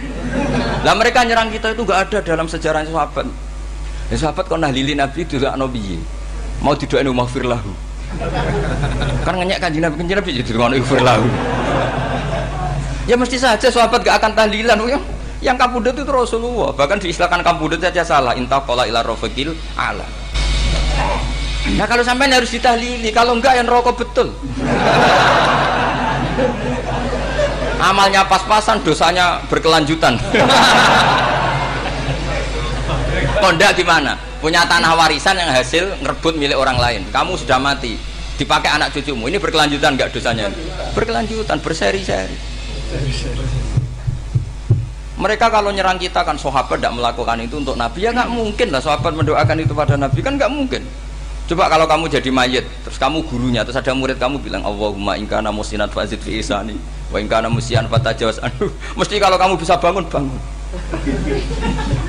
Lah mereka nyerang kita itu nggak ada dalam sejarah sahabat. Ya sahabat kok nahlili Nabi itu gak nabi, mau didoain maghfir lahu. Kan ngenyek kanjeng Nabi jadi ngono maghfir lahu. Ya mesti saja sahabat gak akan tahlilan. Yang kabudut itu Rasulullah, bahkan diistilahkan kabudut saja salah. Intaqala ila rafiqil ala. Nah kalau sampai harus ditahlili, kalau enggak yang rokok betul. Amalnya pas-pasan, dosanya berkelanjutan. Kondak gimana? Punya tanah warisan yang hasil ngerebut milik orang lain. Kamu sudah mati, dipakai anak cucumu. Ini berkelanjutan enggak dosanya? Berkelanjutan, berseri-seri. Mereka kalau nyerang kita kan sahabat tidak melakukan itu untuk Nabi, ya nggak mungkin lah sahabat mendoakan itu pada Nabi, kan nggak mungkin. Coba kalau kamu jadi mayit, terus kamu gurunya, terus ada murid kamu bilang Allahumma ingkana musinat fazid fi isani wa ingkana musian fatajawaz anhu. Mesti kalau kamu bisa bangun.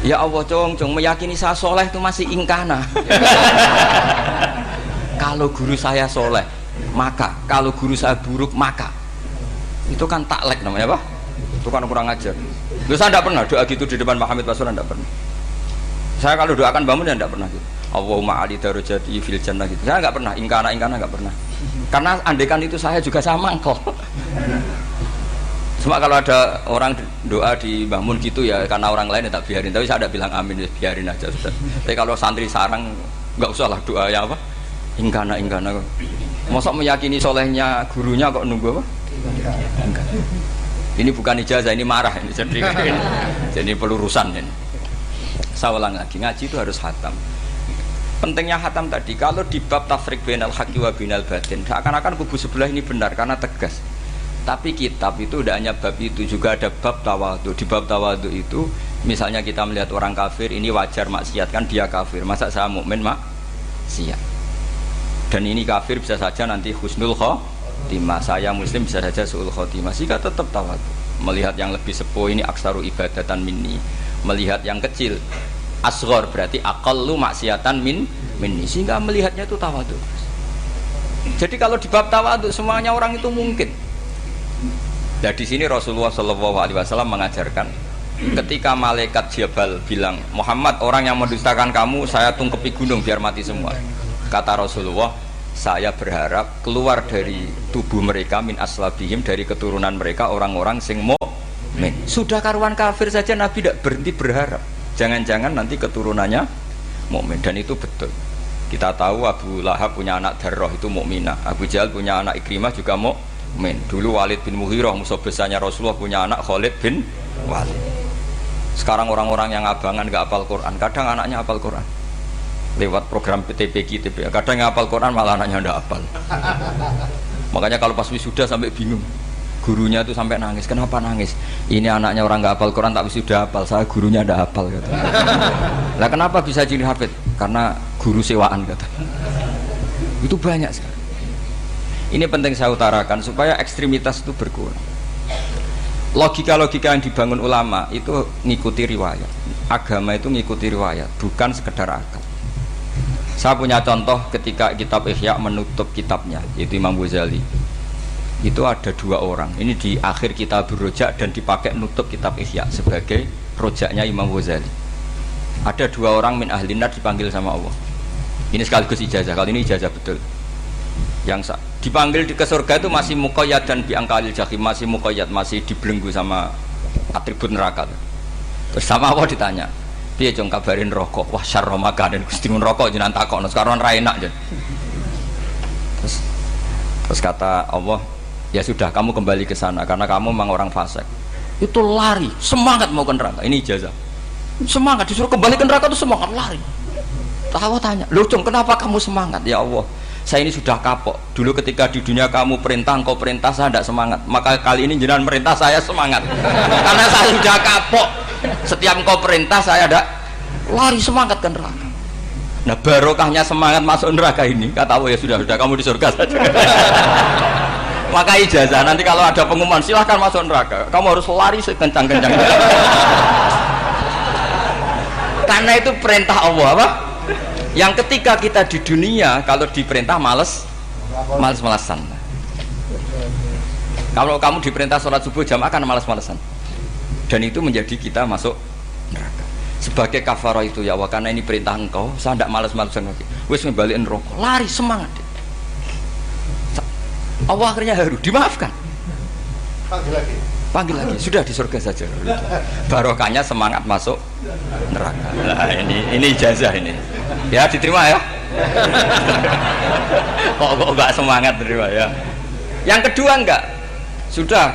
Ya Allah, cong meyakini saya soleh itu masih ingkana. Kalau guru saya soleh, maka kalau guru saya buruk, maka itu kan taklek namanya, apa? Itu kan kurang ajar. Loh, saya tidak pernah doa gitu di depan Muhammad Rasulullah, tidak pernah. Saya kalau doakan bangun ya tidak pernah gitu. Allahumma ali darajati fil jannah gitu. Saya nggak pernah, ingkana nggak pernah. Karena andekan itu saya juga sama mangkol. Cuma kalau ada orang doa di bangun gitu ya karena orang lain ya tak biarin. Tapi saya tidak bilang amin, ya biarin aja sudah. Tapi kalau santri sarang nggak usah lah doa ya apa? Ingkana. Masa meyakini solehnya gurunya kok nunggu apa? Enggak. Ini bukan ijazah, ini marah ini. Jadi pelurusan ini. Saya ulang lagi, ngaji itu harus khatam. Pentingnya khatam tadi, kalau di bab tafriq bainal haqqi wa bainal batin, seakan-akan kubu sebelah ini benar karena tegas. Tapi kitab itu tidak hanya bab itu, juga ada bab tawadhu. Di bab tawadhu itu, misalnya kita melihat orang kafir, ini wajar maksiat kan dia kafir. Masa saya mukmin maksiat? Dan ini kafir bisa saja nanti husnul khotimah, saya muslim bisa saja su'ul khotimah. Sehingga tetap tawadhu. Melihat yang lebih sepuh ini aksaru ibadatan minni. Melihat yang kecil asghar berarti aqallu maksiatan minni. Sehingga melihatnya itu tawadhu. Jadi kalau di bab tawadhu semuanya orang itu mungkin. Nah di sini Rasulullah SAW mengajarkan ketika malaikat Jabal bilang Muhammad, orang yang mendustakan kamu saya tungkepi gunung biar mati semua. Kata Rasulullah, saya berharap keluar dari tubuh mereka min aslabihim, dari keturunan mereka orang-orang sing mukmin. Sudah karuan kafir saja Nabi tidak berhenti berharap. Jangan-jangan nanti keturunannya mukmin, dan itu betul. Kita tahu Abu Lahab punya anak Darrah itu mukminah. Abu Jahal punya anak Ikrimah juga mukmin. Dulu Walid bin Mughirah musuh besarnya Rasulullah punya anak Khalid bin Walid. Sekarang orang-orang yang abangan gak hafal Quran, kadang anaknya hafal Quran. Lewat program PTPQ, kadang hafal Quran malah anaknya ndak hafal. Makanya kalau pas wisuda sampai bingung, gurunya itu sampai nangis. Kenapa nangis? Ini anaknya orang nggak hafal Quran tak wisuda hafal, saya gurunya ndak hafal kata. Lah kenapa bisa jadi hafid? Karena guru sewaan kata. Itu banyak sekali. Ini penting saya utarakan supaya ekstremitas itu berkurang. Logika-logika yang dibangun ulama itu ngikuti riwayat. Agama itu ngikuti riwayat, bukan sekedar akal. Saya punya contoh ketika kitab Ihya menutup kitabnya, yaitu Imam Ghazali. Itu ada dua orang. Ini di akhir kitab Rojak dan dipakai menutup kitab Ihya sebagai rojaknya Imam Ghazali. Ada dua orang min ahli nar dipanggil sama Allah. Ini sekaligus ijazah. Kali ini ijazah betul. Yang dipanggil ke surga itu masih muqayyad dan biangkalil jahim, masih muqayyad, masih dibelenggu sama atribut neraka. Terus sama Allah ditanya, piye jong kabarin rokok? Wah syarra makanan Gusti mun rokok jenengan takokno sekarang ra enak jen. Terus kata Allah, ya sudah kamu kembali ke sana karena kamu memang orang fasik. Itu lari, semangat mau ke neraka. Ini ijazah. Semangat disuruh kembali ke neraka itu semangat lari. Allah tanya, "Loh, Jong, kenapa kamu semangat?" Ya Allah, saya ini sudah kapok. Dulu ketika di dunia kamu perintah, engkau perintah, saya tidak semangat. Maka kali ini jenengan perintah, saya semangat. Karena saya sudah kapok. Setiap engkau perintah, saya ada lari semangat ke neraka. Nah, barokahnya semangat masuk neraka ini, kata Allah, ya sudah kamu di surga saja. Maka ijazah, nanti kalau ada pengumuman, silahkan masuk neraka. Kamu harus lari sekencang-kencangnya. Karena itu perintah Allah, apa? Yang ketika kita di dunia kalau diperintah males-malesan. Kalau kamu diperintah sholat subuh jamaah kan males-malesan. Dan itu menjadi kita masuk neraka. Sebagai kafarah itu ya Allah, karena ini perintah engkau, saya tidak males-malesan lagi. Wis ngembaliin rokok, lari semangat. Allah akhirnya harus dimaafkan. Panggil lagi, sudah di surga saja. Barokahnya semangat masuk neraka. Nah, ini ijazah ini. Ya diterima ya. kok enggak semangat terima ya. Yang kedua enggak. Sudah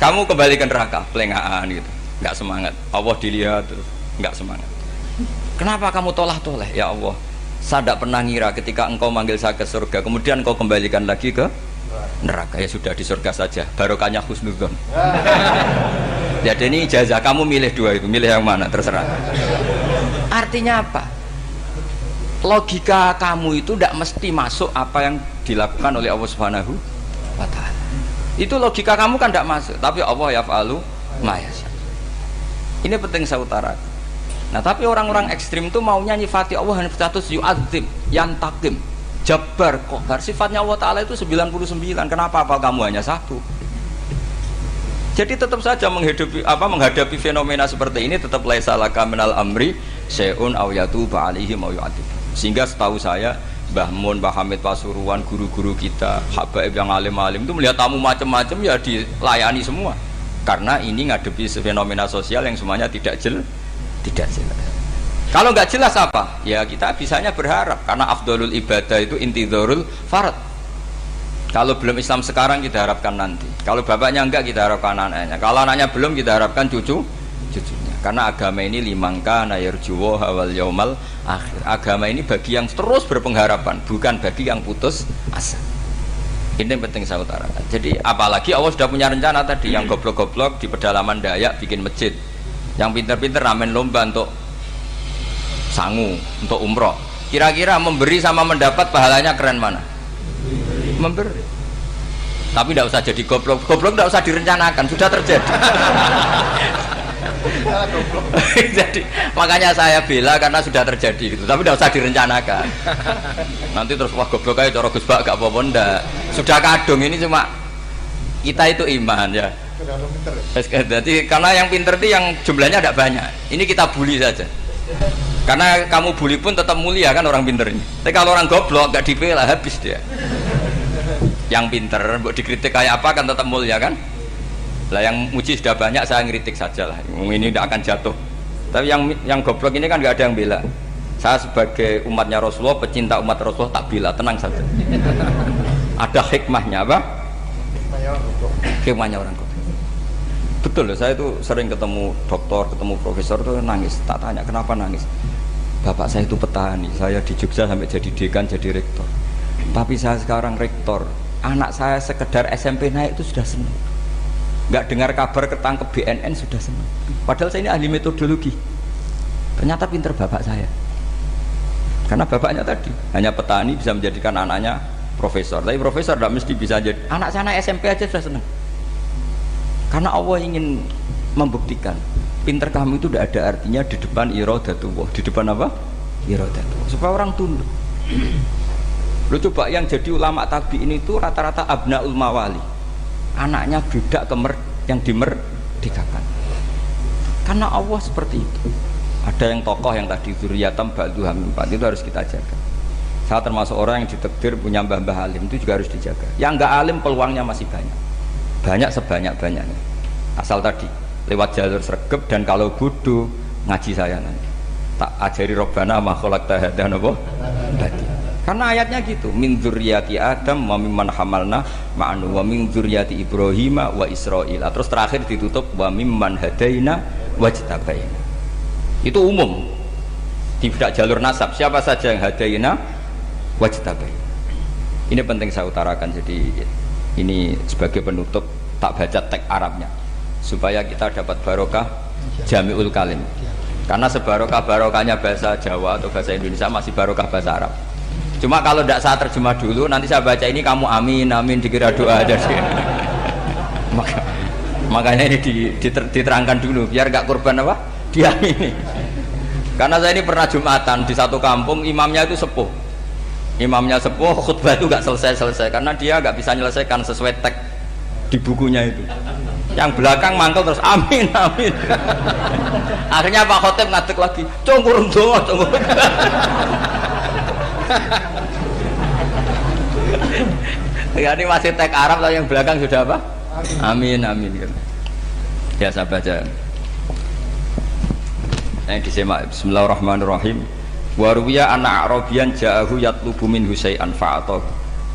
kamu kembali ke neraka, pelengahan gitu. Enggak semangat. Allah dilihat terus enggak semangat. Kenapa kamu toleh-toleh? Ya Allah, saya tidak pernah ngira ketika engkau manggil saya ke surga, kemudian engkau kembalikan lagi ke neraka. Ya sudah di surga saja, barokahnya husnudzon. Jadi ini ijazah, kamu milih dua itu, milih yang mana terserah. Artinya apa? Logika kamu itu tidak mesti masuk apa yang dilakukan oleh Allah Subhanahu wa Ta'ala. Itu logika kamu kan tidak masuk, tapi Allah yaf'alu ma yasha. Ini penting saya utarakan. Nah, tapi orang-orang ekstrim itu maunya nyifati Allah dengan status yu'adzim, yantakim, Jabbar, Qahar. Sifatnya Allah Ta'ala itu 99. Kenapa apa kamu hanya satu? Jadi tetap saja menghadapi fenomena seperti ini tetap laisa laka minal amri syai'un aw yatuba alaihim aw yu'adzib. Sehingga setahu saya Mbah Mun, Mbah Hamid Pasuruan, guru-guru kita, habaib yang alim-alim itu melihat tamu macam-macam ya dilayani semua. Karena ini ngadepi fenomena sosial yang semuanya tidak jelas. Kalau nggak jelas apa? Ya kita bisanya berharap karena afdolul ibadah itu intidharul farad. Kalau belum Islam sekarang kita harapkan nanti. Kalau bapaknya enggak kita harapkan anaknya. Kalau anaknya belum kita harapkan cucunya. Karena agama ini limangka nayarjuwo hawal yaumal akhir. Agama ini bagi yang terus berpengharapan, bukan bagi yang putus asa. Ini yang penting saya utarakan. Jadi apalagi Allah sudah punya rencana tadi, yang goblok-goblok di pedalaman Dayak bikin masjid, yang pinter-pinter ramen lomba untuk sangu, untuk umroh. Kira-kira memberi sama mendapat pahalanya keren mana? Memberi. Tapi tidak usah jadi goblok. Goblok tidak usah direncanakan, sudah terjadi. Jadi makanya saya bela karena sudah terjadi gitu. Tapi tidak usah direncanakan. Nanti terus wah goblok aja cara Gus Bak gak apa-apa ndak. Sudah kadung ini cuma kita itu iman ya. Jadi karena yang pinter itu yang jumlahnya tidak banyak. Ini kita bully saja. Karena kamu bully pun tetap mulia kan orang pinter ini. Tapi kalau orang goblok gak dibela habis dia. Yang pinter buat dikritik kayak apa kan tetap mulia kan. Lah yang muji sudah banyak saya ngeritik saja lah. Ini tidak akan jatuh. Tapi yang goblok ini kan nggak ada yang bela. Saya sebagai umatnya Rasulullah, pecinta umat Rasulullah tak bela, tenang saja. Ada hikmahnya apa? Hikmahnya orang goblok. Betul loh, saya itu sering ketemu dokter, ketemu profesor tuh nangis. Tak tanya kenapa nangis. Bapak saya itu petani, saya di Jogja sampai jadi dekan, jadi rektor. Tapi saya sekarang rektor. Anak saya sekedar SMP naik itu sudah senang. Nggak dengar kabar ketangkep BNN sudah senang. Padahal saya ini ahli metodologi. Ternyata pinter bapak saya. Karena bapaknya tadi hanya petani bisa menjadikan anaknya profesor. Tapi profesor tidak mesti bisa jadi. Anak saya anak SMP aja sudah senang. Karena Allah ingin membuktikan pinter kamu itu tidak ada artinya di depan iradatullah. Di depan apa? Iradatullah. Supaya orang tunduk. Lu coba yang jadi ulama tabi'in itu rata-rata abnaul mawali. Anaknya budak yang dimerdekakan. Karena Allah seperti itu. Ada yang tokoh yang tadi dzurriyatam ba'duha min ba'd, itu harus kita jaga. Saya termasuk orang yang ditakdir punya mbah-mbah alim, itu juga harus dijaga. Yang enggak alim peluangnya masih banyak. Banyak sebanyak-banyaknya. Asal tadi lewat jalur sregep, dan kalau bodoh ngaji saya nanti. Tak ajari Rabbana ma khalaqta hadza napa? Karena ayatnya gitu, min dzurriyyati Adam wa mimman hamalna ma'anu wa min dzurriyyati Ibrahim wa Israil. Terus terakhir ditutup wa mimman hadaina wajtabaina. Itu umum. Tidak jalur nasab. Siapa saja yang hadaina wajtabaina. Ini penting saya utarakan, jadi ini sebagai penutup tak baca teks Arabnya supaya kita dapat barokah jami'ul kalim. Karena sebarokah-barokahnya bahasa Jawa atau bahasa Indonesia masih barokah bahasa Arab. Cuma kalau tidak saya terjemah dulu, nanti saya baca ini kamu amin amin dikira doa aja sih. Makanya ini diterangkan dulu biar gak korban apa diamini. Karena saya ini pernah Jumatan di satu kampung, imamnya itu sepuh. Imamnya sepuh, khutbah itu gak selesai-selesai karena dia gak bisa menyelesaikan sesuai teks di bukunya itu. Yang belakang mangkel terus amin amin. Akhirnya Pak Khotib ngadeg lagi, cungkurung donga cungkurung. Ya ini masih teks Arab, tapi yang belakang sudah apa? Amin amin. Ya saya baca. Yang disimak. Bismillahirrahmanirrahim. Waruya anak Arabian ja'ahu yatlubu min husai'an fa'atahu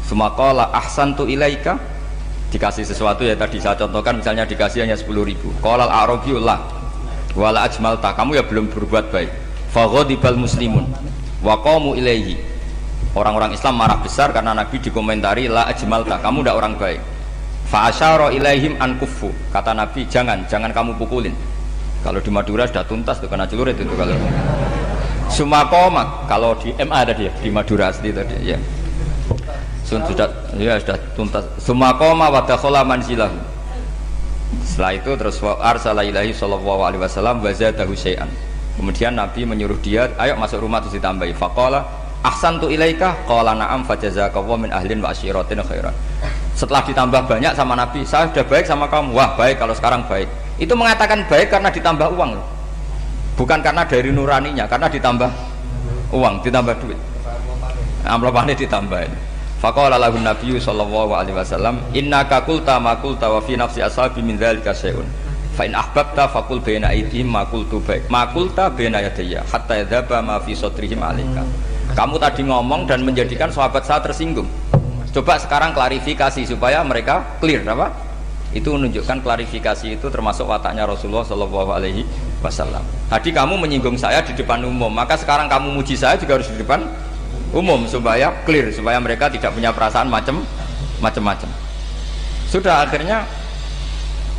sumaqala ahsantu ilaika. Dikasih sesuatu ya tadi saya contohkan, misalnya dikasih hanya 10.000. Qala al-arabiyyu la wala ajmalta, kamu ya belum berbuat baik. Faghadibal muslimun wa qamu ilaihi. Orang-orang Islam marah besar karena Nabi dikomentari la ajmalta, kamu tidak orang baik. Fa asyara ilaihim an kuffu, kata Nabi jangan kamu pukulin. Kalau di Madura sudah tuntas tuh kena celurit itu kalau. Sumakomak, kalau di MA ada dia di Madura asli tadi ya. Sudah tuntas. Sumakoma wa dakhala manzilahu. Setelah itu terus arsala ilahi sallallahu alaihi wasallam wa zadahu syai'an. Kemudian Nabi menyuruh dia, ayo masuk rumah terus ditambahi. Faqala ahsantu ilaika qala na'am fajazakallahu min ahlin wa asyiratin khairan. Setelah ditambah banyak sama Nabi, saya sudah baik sama kamu. Wah, baik kalau sekarang baik. Itu mengatakan baik karena ditambah uang loh. Bukan karena dari nuraninya, karena ditambah uang, ditambah duit. Amplopane ditambahin. Faqala lahu nabiyyu sallallahu alaihi wasallam, innaka qulta ma qulta wa fi nafsi ashabi min dzalika syai'un. Fa in ahbabta faqul baina aydihim ma qultu baik. Ma qulta baina yadayya hatta yadhaba ma fi sadrihim alaika. Kamu tadi ngomong dan menjadikan sahabat saya tersinggung. Coba sekarang klarifikasi supaya mereka clear apa? Itu menunjukkan klarifikasi itu termasuk wataknya Rasulullah sallallahu alaihi wasallam. Tadi kamu menyinggung saya di depan umum, maka sekarang kamu muji saya juga harus di depan umum supaya clear, supaya mereka tidak punya perasaan macam-macam. Sudah akhirnya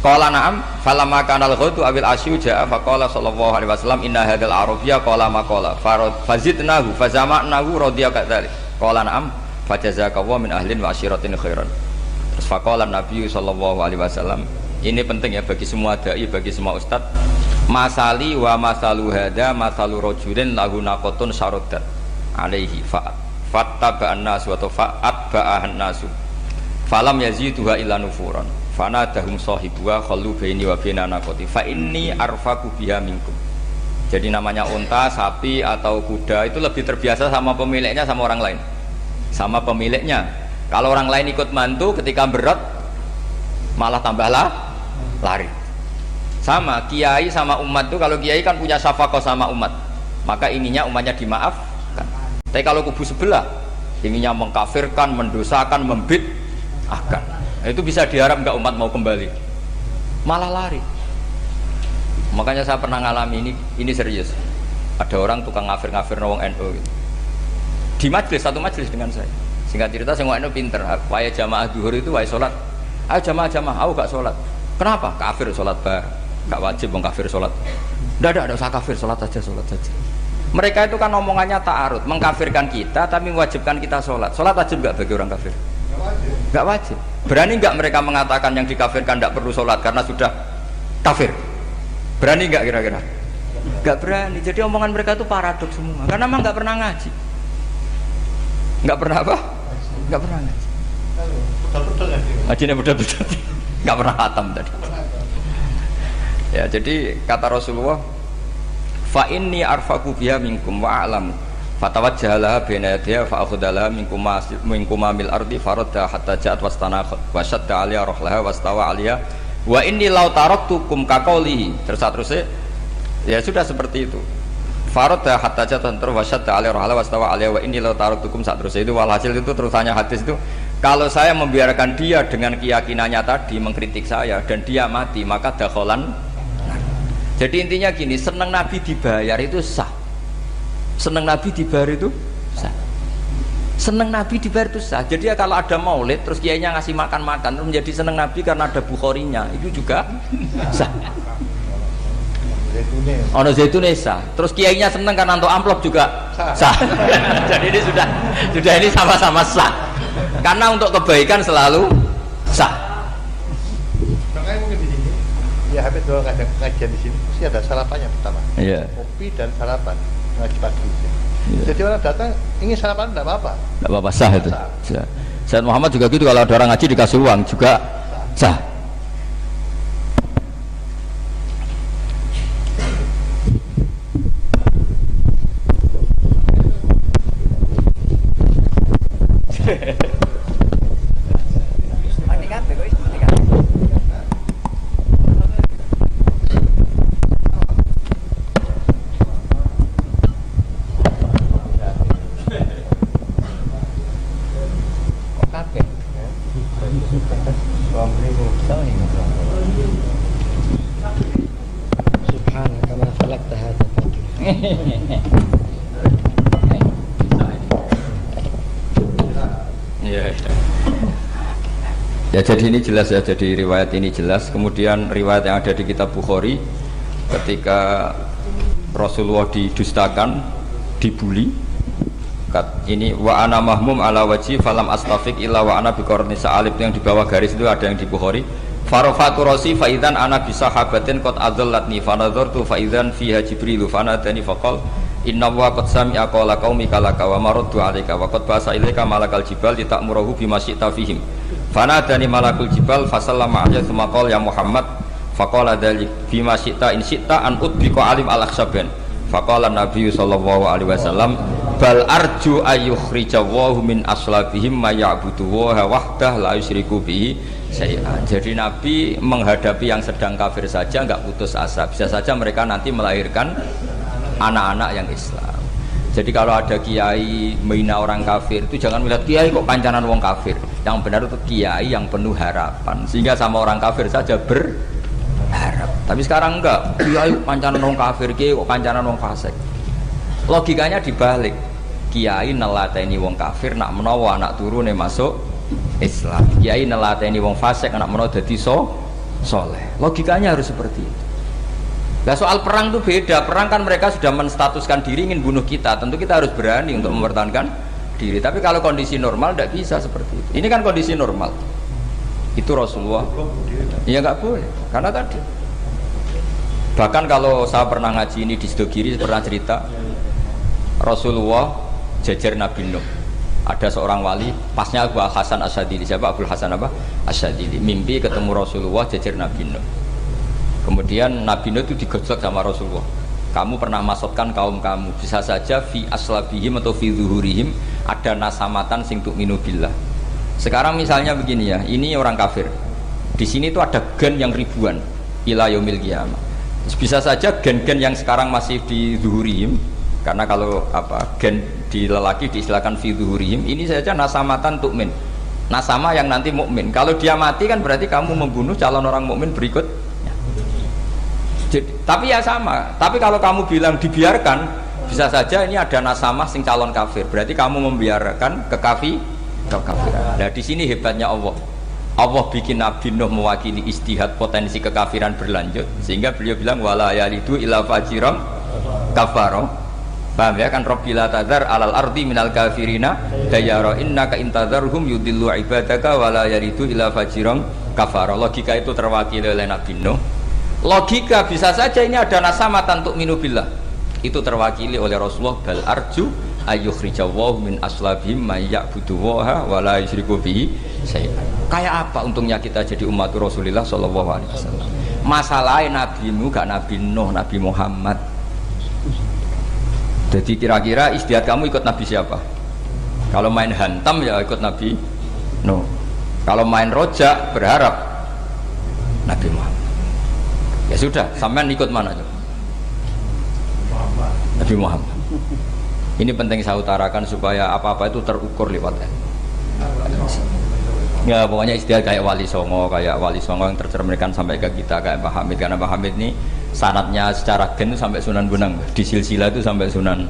qala na'am falamma kana al-ghadu awil asyu ja'a faqala sallallahu alaihi wasallam inna hadzal arabiyya qala ma qala fazidnahu fazama'nahu radiya kadzalik qala na'am fajazakallahu min ahlin wa asyiratin khairan. Terus faqala Nabi sallallahu alaihi wasallam, ini penting ya bagi semua dai, bagi semua ustaz. Masali wa masalu hada masalu rajulin lahu naqatun syaraddat alaihi fattaba'an nas wa fa'atba'ahan nasu falam yaziduha illa nufuran fanadahum sahibuha khallu baini wa baina naqati fa inni arfaku biha minkum. Jadi namanya unta, sapi atau kuda itu lebih terbiasa sama pemiliknya sama orang lain. Sama pemiliknya. Kalau orang lain ikut mantu ketika berat malah tambahlah lari. Sama kiai sama umat tuh, kalau kiai kan punya syafaqah sama umat, maka ininya umatnya dimaafkan. Tapi kalau kubu sebelah ininya mengkafirkan, mendosakan, membid'ahkan, itu bisa diharap nggak umat mau kembali, malah lari. Makanya saya pernah ngalami ini serius. Ada orang tukang ngafir-ngafir nawang NU gitu. Di majelis, satu majelis dengan saya. Singkat cerita semua NU pinter, waya jamaah duhur itu waya sholat, ayo jamaah, aku gak sholat. Kenapa? Kafir sholat gak wajib kafir sholat. Tidak usah kafir, sholat saja. Mereka itu kan omongannya ta'arud, mengkafirkan kita tapi mewajibkan kita sholat. Sholat wajib gak bagi orang kafir? Gak wajib. Berani gak mereka mengatakan yang dikafirkan tidak perlu sholat karena sudah kafir? Berani gak kira-kira? Gak berani. Jadi omongan mereka itu paradoks semua, karena memang gak pernah ngaji. Gak pernah apa? Gak pernah ngaji. Ngajinya betul-betul gak pernah khatam tadi. Ya, jadi kata Rasulullah, fa inni arfaku biha minkum wa a'lamu Fatawajjaha baina yadayha fa akhadha min kumamil ardi faradda hatta ja'at wastana wa shadda 'alaiha rahlaha wastawa 'alaiha wa inni law taraktukum kaqaulihi. Terus ya sudah seperti itu. Faradda hatta ja'at wa shadda 'alaiha rahlaha wastawa 'alaiha wa inni law taraktukum terus itu walhasil itu terusannya hadis itu, kalau saya membiarkan dia dengan keyakinannya tadi mengkritik saya dan dia mati maka dakholan. Jadi intinya gini, senang Nabi dibayar itu sah. Senang Nabi dibayar itu sah. Senang Nabi dibayar itu sah. Jadi ya kalau ada maulid terus kiainya ngasih makan-makan terus menjadi senang Nabi karena ada Bukharinya, itu juga sah. Ono zaitun sah. Terus kiainya senang karena untuk amplop juga sah. Jadi ini sudah ini sama-sama sah. Karena untuk kebaikan selalu sah. Makanya mungkin di sini ya habis doang kajian di sini pasti ada sarapannya pertama. Iya. Kopi dan sarapan ngaji pagi. Jadi orang datang ingin sarapan tidak apa-apa. Tidak apa-apa, sah itu. Sah. Sayyid Muhammad juga gitu, kalau ada orang ngaji dikasih uang juga sah. Ya jadi ini jelas ya, jadi riwayat ini jelas. Kemudian riwayat yang ada di kitab Bukhari ketika Rasulullah didustakan, dibuli. Ini wa ana mahmum ala wajhi falam astafiq illa wa ana biqarni sa'alib, yang di bawah garis itu ada yang di Bukhari. Farafatu rasi fa idzan ana bi sahabatin qad adallatni fa nadartu fa idzan fiha jibril fa nadani faqal inna wa qad sami'a qala qaumika laka wa maraddu 'alaika wa qad basa ilaika malakal jibal litamurahu bima syi'ta fihim. Fanadani malakul jibal fasallama alayhi tsumma qala ya Muhammad faqala dzalik bima syi'ta in syi'ta an udbika alim al-akhsaban. Faqala Nabi sallallahu alaihi wasallam bal arju ayyukhrijawahu min aslabihim may ya'budu wa wahdah la yusyriku bihi syai'an. Jadi Nabi menghadapi yang sedang kafir saja enggak putus asa. Bisa saja mereka nanti melahirkan anak-anak yang Islam. Jadi kalau ada kiai menghina orang kafir itu jangan melihat kiai kok pancanan wong kafir. Yang benar itu kiai yang penuh harapan, sehingga sama orang kafir saja berharap. Tapi sekarang enggak, kiai pancanan wong kafir, kiai kok pancanan wong fasik. Logikanya dibalik. Kiai nelateni wong kafir nak menawa anak turune masuk Islam. Kiai nelateni wong fasik anak menawa dadi soleh. Logikanya harus seperti itu. Nah soal perang itu beda. Perang kan mereka sudah menstatuskan diri ingin bunuh kita. Tentu kita harus berani untuk mempertahankan diri. Tapi kalau kondisi normal tidak bisa seperti itu. Ini kan kondisi normal. Itu Rasulullah. Ya nggak boleh. Karena tadi. Bahkan kalau saya pernah ngaji ini di Sidogiri, pernah cerita Rasulullah jajar Nabi Nuh. Ada seorang wali, pasnya Abu Hasan Asyadili. Siapa Abu Hasan apa? Asyadili. Mimpi ketemu Rasulullah jajar Nabi Nuh. Kemudian Nabi Nuh itu digojlok sama Rasulullah. Kamu pernah masukkan kaum kamu, bisa saja fi aslabihim atau fi zuhurihim ada nasamatan sing tu'minu billah. Sekarang misalnya begini ya, ini orang kafir. Di sini itu ada gen yang ribuan ila yaumil qiyamah. Bisa saja gen-gen yang sekarang masih di zuhurihim, karena kalau apa gen di lelaki diistilahkan fi zuhurihim, ini saja nasamatan tu'min. Nasama yang nanti mukmin. Kalau dia mati kan berarti kamu membunuh calon orang mukmin berikut. Jadi, tapi ya sama. Tapi kalau kamu bilang dibiarkan, bisa saja ini ada nasama sing calon kafir. Berarti kamu membiarkan kekafiran. Nah di sini hebatnya Allah. Allah bikin Nabi Nuh mewakili istihad potensi kekafiran berlanjut, sehingga beliau bilang wala yalidu ila fajiram kafaro. Paham ya kan? Rabbil tadzar alal ardi minal kafirina dayara innaka intadzarhum yudillu ibadaka wala yalidu ila fajiram kafaro. Logika itu terwakili oleh Nabi Nuh. Logika bisa saja ini ada nasamatan untuk minubillah, itu terwakili oleh Rasulullah bal arju ayyukhrijawahu min aslabihim may ya'budu wa la yusyriku bihi syai'an. Kayak apa untungnya kita jadi umat Rasulullah sallallahu alaihi wasallam? Masalahnya nabimu gak Nabi Nuh, Nabi Muhammad. Jadi kira-kira istiadat kamu ikut Nabi siapa? Kalau main hantam ya ikut Nabi Nuh. Kalau main rojak berharap Nabi Muhammad. Ya sudah, sampean ikut mana coba? Nabi Muhammad. Ini penting saya utarakan supaya apa-apa itu terukur lewatnya. Ya pokoknya istilah kayak Wali Songo yang tercerminkan sampai ke kita kayak Pak Hamid, karena Pak Hamid ini sanadnya secara gen sampai Sunan Bonang, di silsilah itu sampai Sunan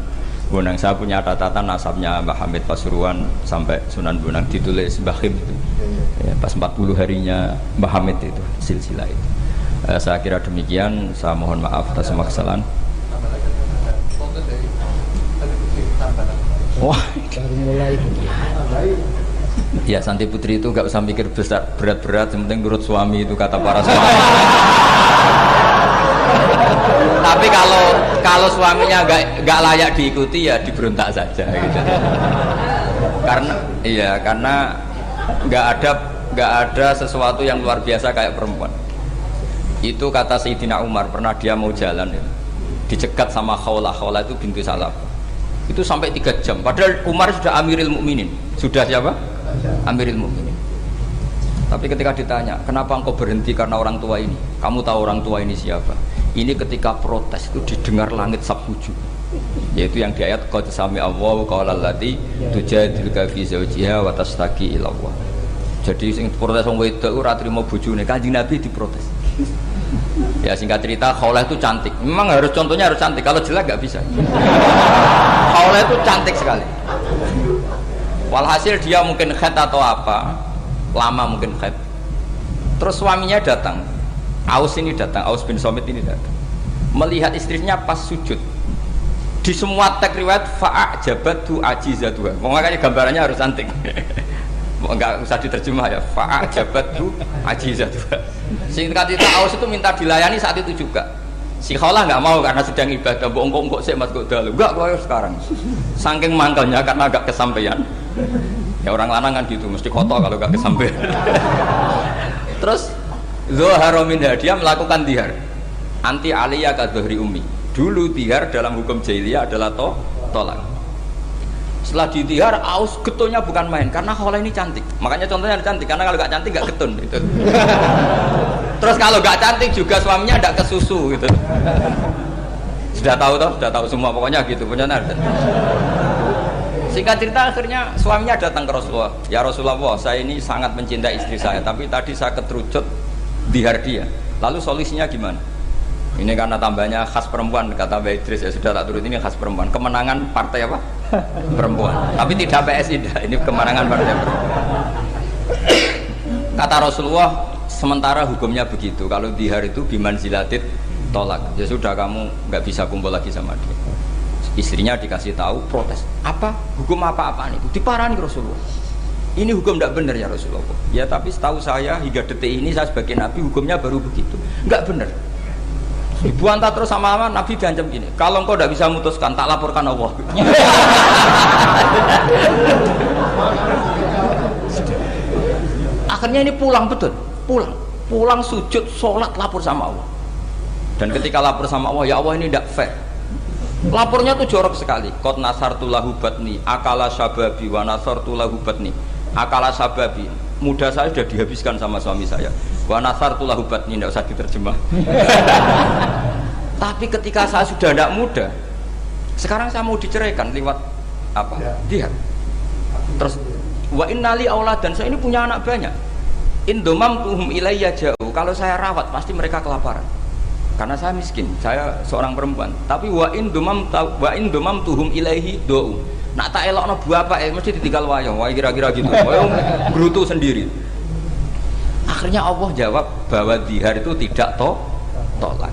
Bonang. Saya punya catatan nasabnya Mbah Hamid Pasuruan sampai Sunan Bonang, ditulis Mbah Khim itu ya, pas 40 harinya Mbah Hamid itu silsilah itu. Saya kira demikian, saya mohon maaf atas kesalahan. Wah, baru mulai. Ya Santi Putri itu nggak usah mikir besar berat-berat, yang penting nurut suami, itu kata para suami. Tapi kalau suaminya nggak layak diikuti ya diberontak saja gitu. Karena nggak ada sesuatu yang luar biasa kayak perempuan. Itu kata Sayyidina Umar, pernah dia mau jalan ya, dicegat sama Khawlah itu bintu Salaf. Itu sampai 3 jam. Padahal Umar sudah Amirul Mukminin. Sudah siapa? Amirul Mukminin. Tapi ketika ditanya, kenapa engkau berhenti karena orang tua ini? Kamu tahu orang tua ini siapa? Ini ketika protes itu didengar langit sabhuju. Yaitu yang di ayat qad sami Allahu qaulal lati tujadiluka fi zawjiha wa tashtaki ila Allah. Jadi sing protes wong wedok ora trimo bojone, Kanjeng Nabi diprotes. Ya singkat cerita, Khawlah itu cantik. Memang contohnya harus cantik. Kalau jelek nggak bisa. Khawlah itu cantik sekali. Walhasil dia mungkin khed atau apa, lama mungkin khed. Terus suaminya datang, Aus bin Somit ini datang, melihat istrinya pas sujud. Di semua teks riwayat fa'ajabatu ajizatuha. Makanya gambarannya harus cantik. Enggak usah diterjemah ya, fa'ajabatu ajizatuha. Singkat cerita, Aus itu minta dilayani saat itu juga. Si Khawlah nggak mau karena sedang ibadah. Bongkok sih mas kok dalu. Enggak kok sekarang. Saking mangkelnya karena agak kesampaian. Ya orang lanang kan gitu, mesti kotor kalau nggak kesampaian. Terus Zuhara minha, dia melakukan dihar. Anti aliyah ka dhuhri ummi. Dulu dihar dalam hukum jahiliyah adalah tolak. Setelah ditihar, Aus getulnya bukan main karena Khawlah ini cantik. Makanya contohnya cantik, karena kalau nggak cantik nggak getun gitu. Terus kalau nggak cantik juga suaminya tidak kesusu gitu. Sudah tahu semua pokoknya gitu punya ada. Singkat cerita akhirnya suaminya datang ke Rasulullah. Ya Rasulullah, saya ini sangat mencintai istri saya, tapi tadi saya keterucut dihar dia. Lalu solusinya gimana? Ini karena tambahnya khas perempuan, kata Mbak Idris, ya sudah tak turut, ini khas perempuan. Kemenangan partai apa? Perempuan. Tapi tidak PSI, ini kemenangan partai perempuan. Kata Rasulullah, sementara hukumnya begitu. Kalau dihar itu bimanzilatit tolak. Ya sudah, kamu nggak bisa kumpul lagi sama dia. Istrinya dikasih tahu, protes. Apa? Hukum apa-apaan itu? Diparani Rasulullah. Ini hukum tidak benar ya Rasulullah. Ya tapi setahu saya hingga detik ini saya sebagai Nabi hukumnya baru begitu. Nggak benar. Dibuantah terus sama Nabi diancam gini, kalau engkau tidak bisa memutuskan, tak laporkan Allah. Akhirnya ini pulang betul, pulang sujud, sholat, lapor sama Allah. Dan ketika lapor sama Allah, ya Allah ini tidak fair. Lapornya tuh jorok sekali. Qad nasartu lahu batni, akala syababi wa nasartu lahu batni. Akala syababi, muda saya sudah dihabiskan sama suami saya. Wa nasartu lahu batni, tidak usah diterjemah. Tapi ketika saya sudah tidak muda, sekarang saya mau diceraikan lewat apa? Dia. Terus wa innali auladan, saya ini punya anak banyak. Indomam tuhum ilayya jauh. Kalau saya rawat pasti mereka kelaparan. Karena saya miskin, saya seorang perempuan. Tapi wa indomam tuhum ilaihi do. Nak tak elokno bapak mesti ditinggal wayang. Wah kira-kira gitu. Wayang berutu sendiri. Akhirnya Allah jawab bahwa dihar itu tidak tolak.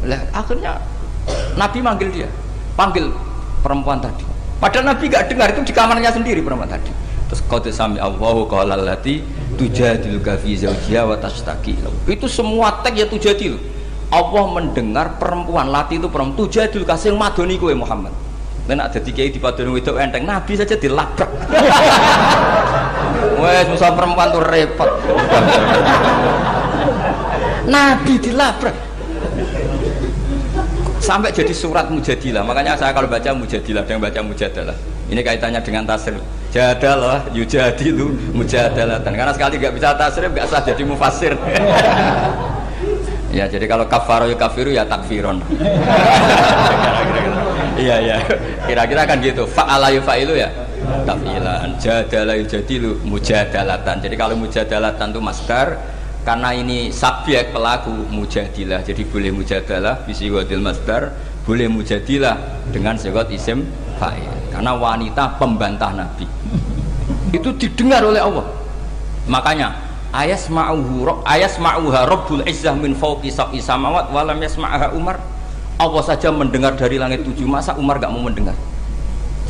Lah akhirnya Nabi manggil dia, panggil perempuan tadi. Padahal Nabi gak dengar, itu di kamarnya sendiri perempuan tadi. Terus qad sami Allahu qaulal lati tujadiluka fi zawjiha wa tashtaki. Itu semua teks ya tujadil. Allah mendengar perempuan, lati itu perempuan, tujadiluka sing madoni kowe Muhammad. Dan ada di kiai dipadoni wedok enteng, Nabi saja dilabrak. Wes musuh perempuan tuh repot. Nabi dilabrak. sampai jadi surat Mujadilah. Makanya saya kalau baca Mujadilah, ada yang baca Mujadalah. Ini kaitannya dengan tasrif. Jadalah, yujadilu, mujadalatan. Karena sekali nggak bisa tasrif, nggak sah jadi mufassir. Ya, jadi kalau kafaro ya kafiru ya takfiron. Iya iya. Kira-kira kan gitu. Fa'ala yufa'ilu ya tafilan. Jadalah yujadilu, mujadalatan. Jadi kalau mujadalatan itu masdar, karena ini subjek pelaku mujadilah, jadi boleh mujadalah bisigotil masdar, boleh mujadilah dengan sigot isim fa'il. Karena wanita pembantah Nabi itu didengar oleh Allah. Makanya ayasma'uha rabbul izzah min fawqi sab'i samawat wa lam yasma'ha Umar. Allah saja mendengar dari langit 7, masa Umar gak mau mendengar?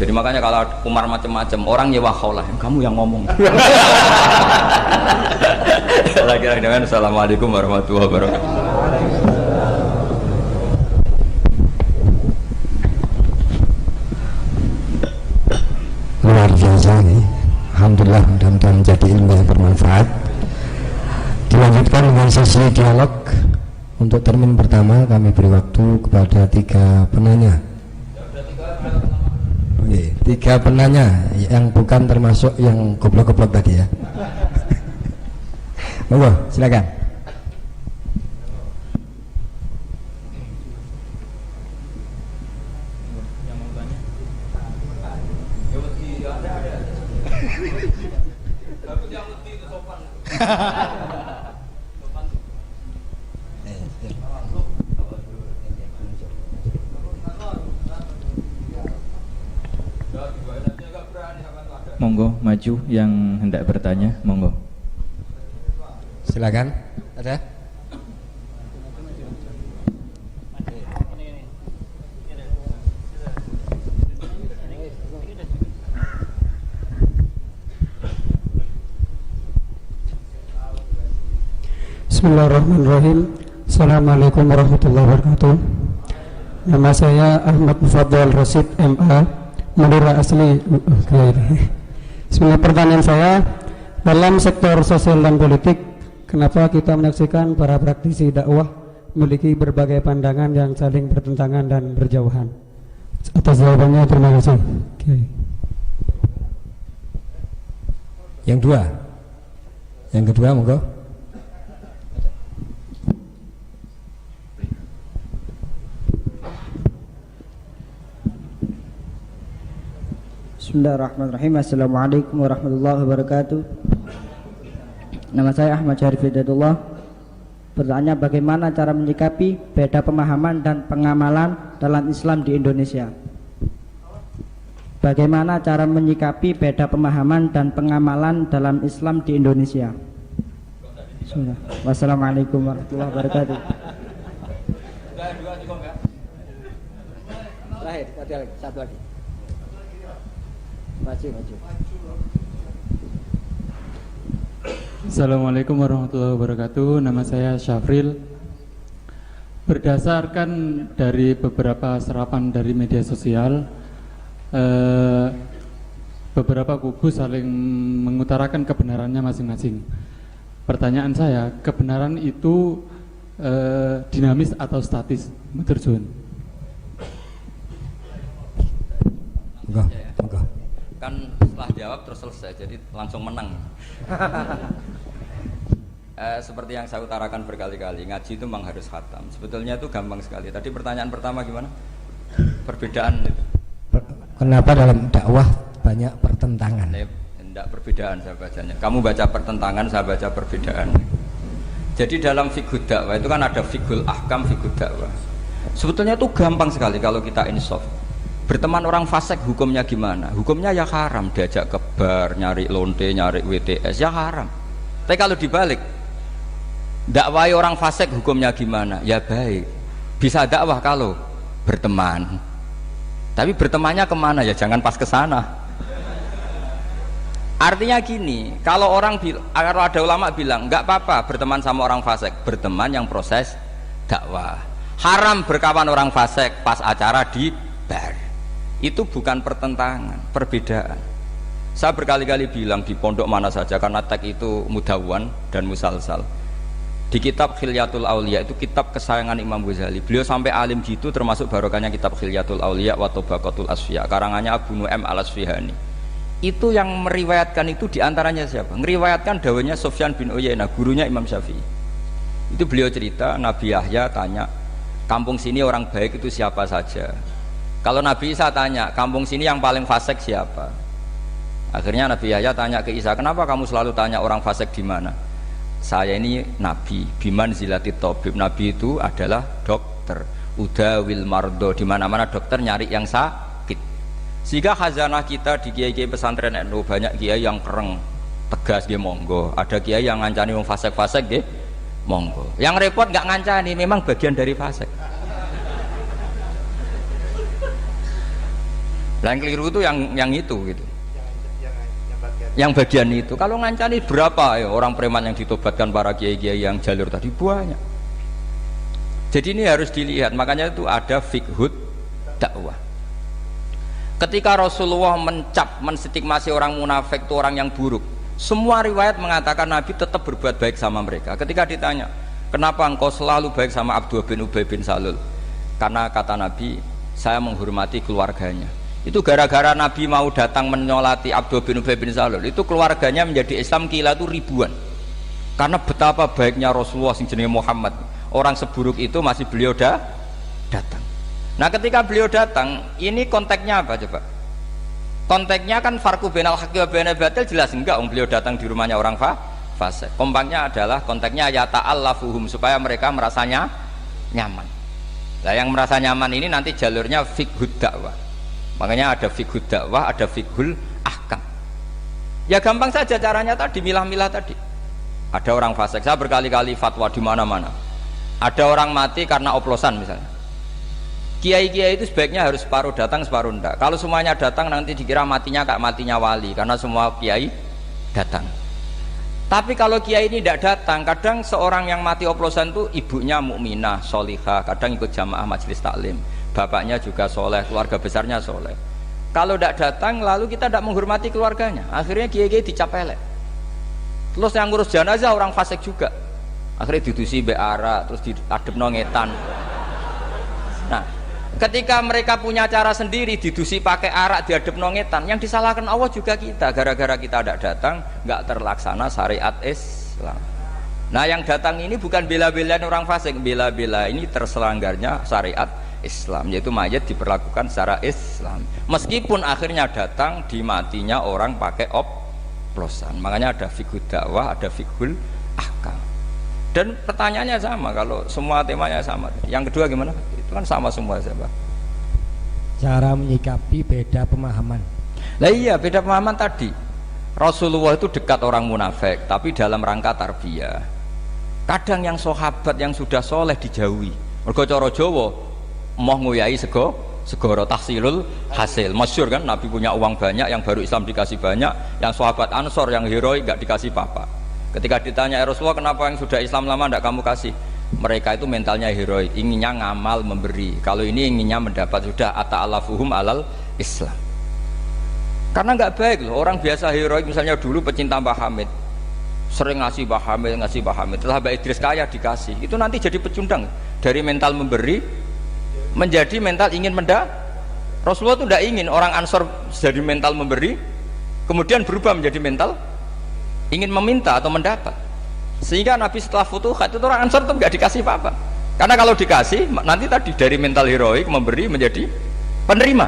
Jadi makanya kalau Umar macam-macam, orang nyewa khaulah, kamu yang ngomong. Lagi-lagi dengan Assalamualaikum warahmatullahi wabarakatuh. Luar biasa nih. Alhamdulillah, mudah-mudahan menjadi ilmu yang bermanfaat. Dilanjutkan dengan sesi dialog. Untuk termin pertama kami beri waktu kepada 3 penanya. Oke, 3 penanya yang bukan termasuk yang goblok-goblok tadi ya. Monggo, silakan. Monggo maju yang hendak bertanya, monggo. Silakan. Ada? Bismillahirrahmanirrahim. Assalamualaikum warahmatullahi wabarakatuh. Nama saya Ahmad Mufaddal Rasid MA, Madura asli. Bismillah, pertanyaan saya, dalam sektor sosial dan politik, kenapa kita menyaksikan para praktisi dakwah memiliki berbagai pandangan yang saling bertentangan dan berjauhan? Atas jawabannya terima kasih. Yang kedua monggo. Bismillahirrahmanirrahim. Assalamualaikum warahmatullahi wabarakatuh. Nama saya Ahmad Syarif Hidayatullah. Pertanyaannya, bagaimana cara menyikapi beda pemahaman dan pengamalan dalam Islam di Indonesia? Bagaimana cara menyikapi beda pemahaman dan pengamalan dalam Islam di Indonesia? Wassalamualaikum warahmatullahi wabarakatuh. Terakhir, satu lagi. Maju. Assalamualaikum warahmatullahi wabarakatuh. Nama saya Syafril. Berdasarkan dari beberapa serapan dari media sosial, beberapa kubu saling mengutarakan kebenarannya masing-masing. Pertanyaan saya, kebenaran itu dinamis atau statis? Matur Enggak. Kan setelah jawab terus selesai, jadi langsung menang. Seperti yang saya utarakan berkali-kali, ngaji itu memang harus khatam. Sebetulnya itu gampang sekali. Tadi pertanyaan pertama gimana? Perbedaan itu. Kenapa dalam dakwah banyak pertentangan? Tidak perbedaan saya bacanya. Kamu baca pertentangan, saya baca perbedaan. Jadi dalam fiqh dakwah itu kan ada fiqhul ahkam, fiqh dakwah. Sebetulnya itu gampang sekali kalau kita insaf. Berteman orang fasik hukumnya gimana? Hukumnya ya haram, diajak ke bar, nyari lonte, nyari WTS, ya haram. Tapi kalau dibalik, dakwai orang fasik hukumnya gimana? Ya baik. Bisa dakwah kalau berteman. Tapi bertemannya kemana? Ya jangan pas ke sana. Artinya gini, kalau ada ulama bilang nggak apa-apa berteman sama orang fasik, berteman yang proses dakwah. Haram berkawan orang fasik pas acara di bar. Itu bukan pertentangan, perbedaan. Saya berkali-kali bilang di pondok mana saja, karena tag itu mudawan dan musalsal. Di kitab Khilyatul Auliya, itu kitab kesayangan Imam Ghazali. Beliau sampai alim gitu, termasuk barokahnya kitab Khilyatul Auliya wa Tabaqatul Asfiya, karangannya Abu Nu'aim Al-Asfihani. Itu yang meriwayatkan itu diantaranya siapa? Meriwayatkan dawuhnya Sufyan bin Uyainah, gurunya Imam Syafi'i. Itu beliau cerita, Nabi Yahya tanya, kampung sini orang baik itu siapa saja? Kalau Nabi Isa tanya, kampung sini yang paling fasik siapa? Akhirnya Nabi Yahya tanya ke Isa, kenapa kamu selalu tanya orang fasik di mana? Saya ini Nabi, biman zilati tabib. Nabi itu adalah dokter, udawil mardo, di mana-mana dokter nyari yang sakit. Sehingga khazanah kita di kiai-kiai pesantren NU banyak kiai yang kereng, tegas dia monggo. Ada kiai yang ngancani wong fasik-fasik dia monggo. Yang repot nggak ngancani, memang bagian dari fasik. Yang keliru itu yang itu gitu. Yang bagian itu, kalau ngancani berapa ya orang preman yang ditobatkan para kiai-kiai yang jalur tadi banyak. Jadi ini harus dilihat, makanya itu ada fiqhud dakwah. Ketika Rasulullah menstigmasi orang munafik itu orang yang buruk, semua riwayat mengatakan Nabi tetap berbuat baik sama mereka. Ketika ditanya, kenapa engkau selalu baik sama Abdullah bin Ubay bin Salul? Karena kata Nabi, saya menghormati keluarganya. Itu gara-gara Nabi mau datang menyolati Abdullah bin Ubay bin Salul, itu keluarganya menjadi Islam kila itu ribuan. Karena betapa baiknya Rasulullah sing jenenge Muhammad, orang seburuk itu masih beliau datang. Nah ketika beliau datang, ini konteksnya apa coba? Konteksnya kan farqu bainal haqqi wa bainal batil, jelas enggak beliau datang di rumahnya orang fasik. Kompaknya adalah konteksnya ya ta'allafuhum, supaya mereka merasanya nyaman. Nah yang merasa nyaman ini nanti jalurnya fiqhud dakwah. Makanya ada fiqhul dakwah, ada fiqhul ahkam. Ya gampang saja caranya tadi, milah-milah tadi. Ada orang fasik, saya berkali-kali fatwa di mana-mana. Ada orang mati karena oplosan misalnya. Kiai-kiai itu sebaiknya harus separuh datang, separuh enggak. Kalau semuanya datang nanti dikira matinya kayak matinya wali, karena semua kiai datang. Tapi kalau kiai ini tidak datang, kadang seorang yang mati oplosan itu ibunya mukminah, solihah, kadang ikut jamaah majelis taklim. Bapaknya juga soleh, keluarga besarnya soleh. Kalau tidak datang, lalu kita tidak menghormati keluarganya. Akhirnya kiai-kiai dicapelek. Terus yang ngurus jenazah orang fasik juga. Akhirnya didusi beara, terus diadep nongetan. Nah, ketika mereka punya cara sendiri, didusi pakai arak, diadep nongetan, yang disalahkan Allah juga kita. Gara-gara kita tidak datang, nggak terlaksana syariat Islam. Nah, yang datang ini bukan bela-belain orang fasik, bela-bela ini terselanggarnya syariat Islam, yaitu mayat diperlakukan secara Islam, meskipun akhirnya datang di matinya orang pakai oplosan. Makanya ada fiqhul dakwah, ada fiqhul ahkam. Dan pertanyaannya sama, kalau semua temanya sama. Yang kedua gimana? Itu kan sama semua siapa? Cara menyikapi beda pemahaman. Lah iya, beda pemahaman tadi. Rasulullah itu dekat orang munafik, tapi dalam rangka tarbiyah. Kadang yang sahabat yang sudah soleh dijauhi. Mergo cara Jawa moh nguyai segoro tahsilul hasil. Masyhur kan, Nabi punya uang banyak, yang baru Islam dikasih banyak, yang sahabat Ansor yang heroik gak dikasih apa-apa. Ketika ditanya ya Rasulullah, kenapa yang sudah Islam lama tidak kamu kasih? Mereka itu mentalnya heroik, inginnya ngamal memberi. Kalau ini inginnya mendapat, sudah ata'alafuhum alal Islam. Karena nggak baik loh, orang biasa heroik misalnya dulu pecinta Mbah Hamid, sering ngasih Mbah Hamid, setelah Mbak Idris kaya dikasih, itu nanti jadi pecundang. Dari mental memberi menjadi mental ingin Rasulullah itu tidak ingin orang Ansor jadi mental memberi, kemudian berubah menjadi mental ingin meminta atau mendapat. Sehingga Nabi setelah futuhat itu orang Ansor itu nggak dikasih apa-apa, karena kalau dikasih nanti tadi dari mental heroik memberi menjadi penerima.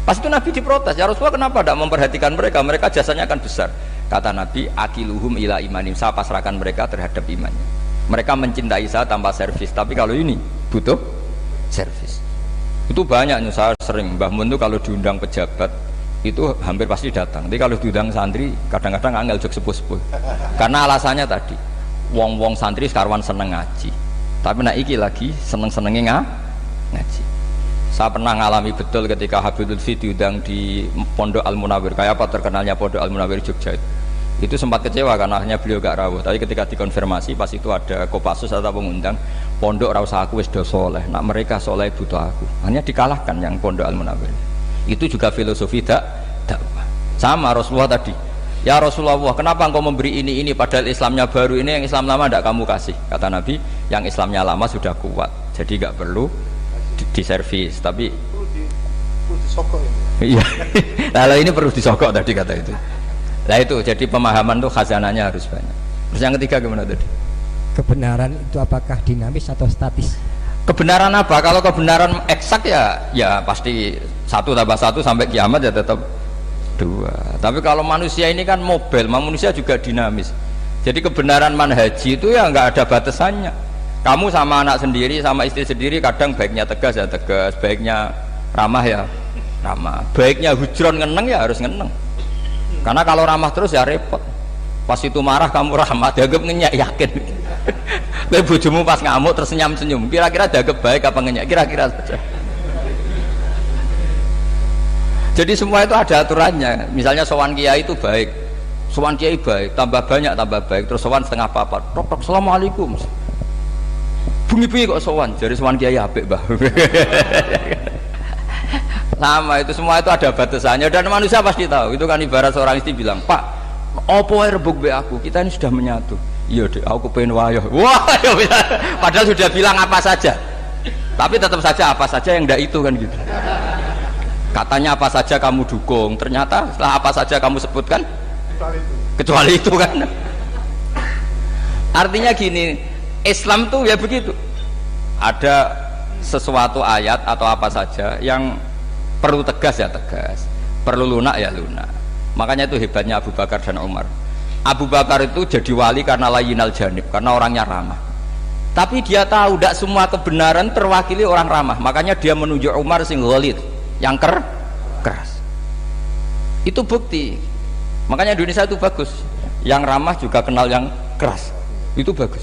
Pas itu Nabi diprotes, ya Rasulullah kenapa tidak memperhatikan mereka, mereka jasanya akan besar. Kata Nabi, akiluhum ila imanim, saya pasrahkan mereka terhadap imannya. Mereka mencintai saya tanpa servis, tapi kalau ini butuh servis. Itu banyak, saya sering Mbah Mun itu kalau diundang pejabat itu hampir pasti datang. Tapi kalau diundang santri kadang-kadang angel jok sepuh-sepuh. Karena alasannya tadi, wong-wong santri sekarwan seneng ngaji. Tapi nak iki lagi seneng-senengnya ngaji. Saya pernah ngalami betul ketika Habib Lutfi diundang di Pondok Al Munawir. Kayak apa terkenalnya Pondok Al Munawir Jogja itu sempat kecewa karena hanya beliau gak rawuh. Tapi ketika dikonfirmasi pas itu ada Kopassus atau pengundang, pondok rasa aku wis do soleh, nak mereka soleh butuh aku. Hanya dikalahkan yang Pondok Al Munawir. Itu juga filosofi dakwah. Sama Rasulullah tadi, Ya Rasulullah, kenapa engkau memberi ini padahal Islamnya baru, ini yang Islam lama tidak kamu kasih? Kata Nabi, yang Islamnya lama sudah kuat, jadi nggak perlu diservis, tapi perlu disokok ini. iya. Lalu ini perlu disokok tadi kata itu. Nah itu, jadi pemahaman tuh khazanahnya harus banyak. Terus yang ketiga gimana tadi? Kebenaran itu apakah dinamis atau statis? Kebenaran apa? Kalau kebenaran eksak ya pasti 1 tambah 1 sampai kiamat ya tetap 2. Tapi kalau manusia ini kan mobil, manusia juga dinamis. Jadi kebenaran manhaji itu ya nggak ada batasannya. Kamu sama anak sendiri, sama istri sendiri, kadang baiknya tegas ya tegas, baiknya ramah ya ramah, baiknya hujron ngeneng ya harus ngeneng. Karena kalau ramah terus ya repot. Pas itu marah kamu ramah, dianggap ngenyak, yakin. Kowe bojomu pas ngamuk terus senyum-senyum, kira-kira dianggap baik apa ngenyak? Kira-kira saja. Jadi semua itu ada aturannya. Misalnya sowan kiai itu baik, sowan kiai baik, tambah banyak tambah baik, terus sowan setengah apa? Tok assalamualaikum. Bunyi-bunyi kok sowan, jadi sowan kiai apik, Mbah. Sama itu, semua itu ada batasannya dan manusia pasti tahu. Itu kan ibarat seorang istri bilang, "Pak, opo ae rebuk be aku, kita ini sudah menyatu." Iya deh, aku pengen wayo. Wah, padahal sudah bilang apa saja, tapi tetap saja apa saja yang ndak itu kan gitu. Katanya apa saja kamu dukung, ternyata setelah apa saja kamu sebutkan kecuali itu kan. Artinya gini, Islam tuh ya begitu. Ada sesuatu ayat atau apa saja yang perlu tegas ya tegas, perlu lunak ya lunak. Makanya itu hebatnya Abu Bakar dan Umar. Abu Bakar itu jadi wali karena layinal janib, karena orangnya ramah. Tapi dia tahu tidak semua kebenaran terwakili orang ramah. Makanya dia menunjuk Umar sing ghalid, yang keras. Itu bukti. Makanya Indonesia itu bagus. Yang ramah juga kenal yang keras. Itu bagus.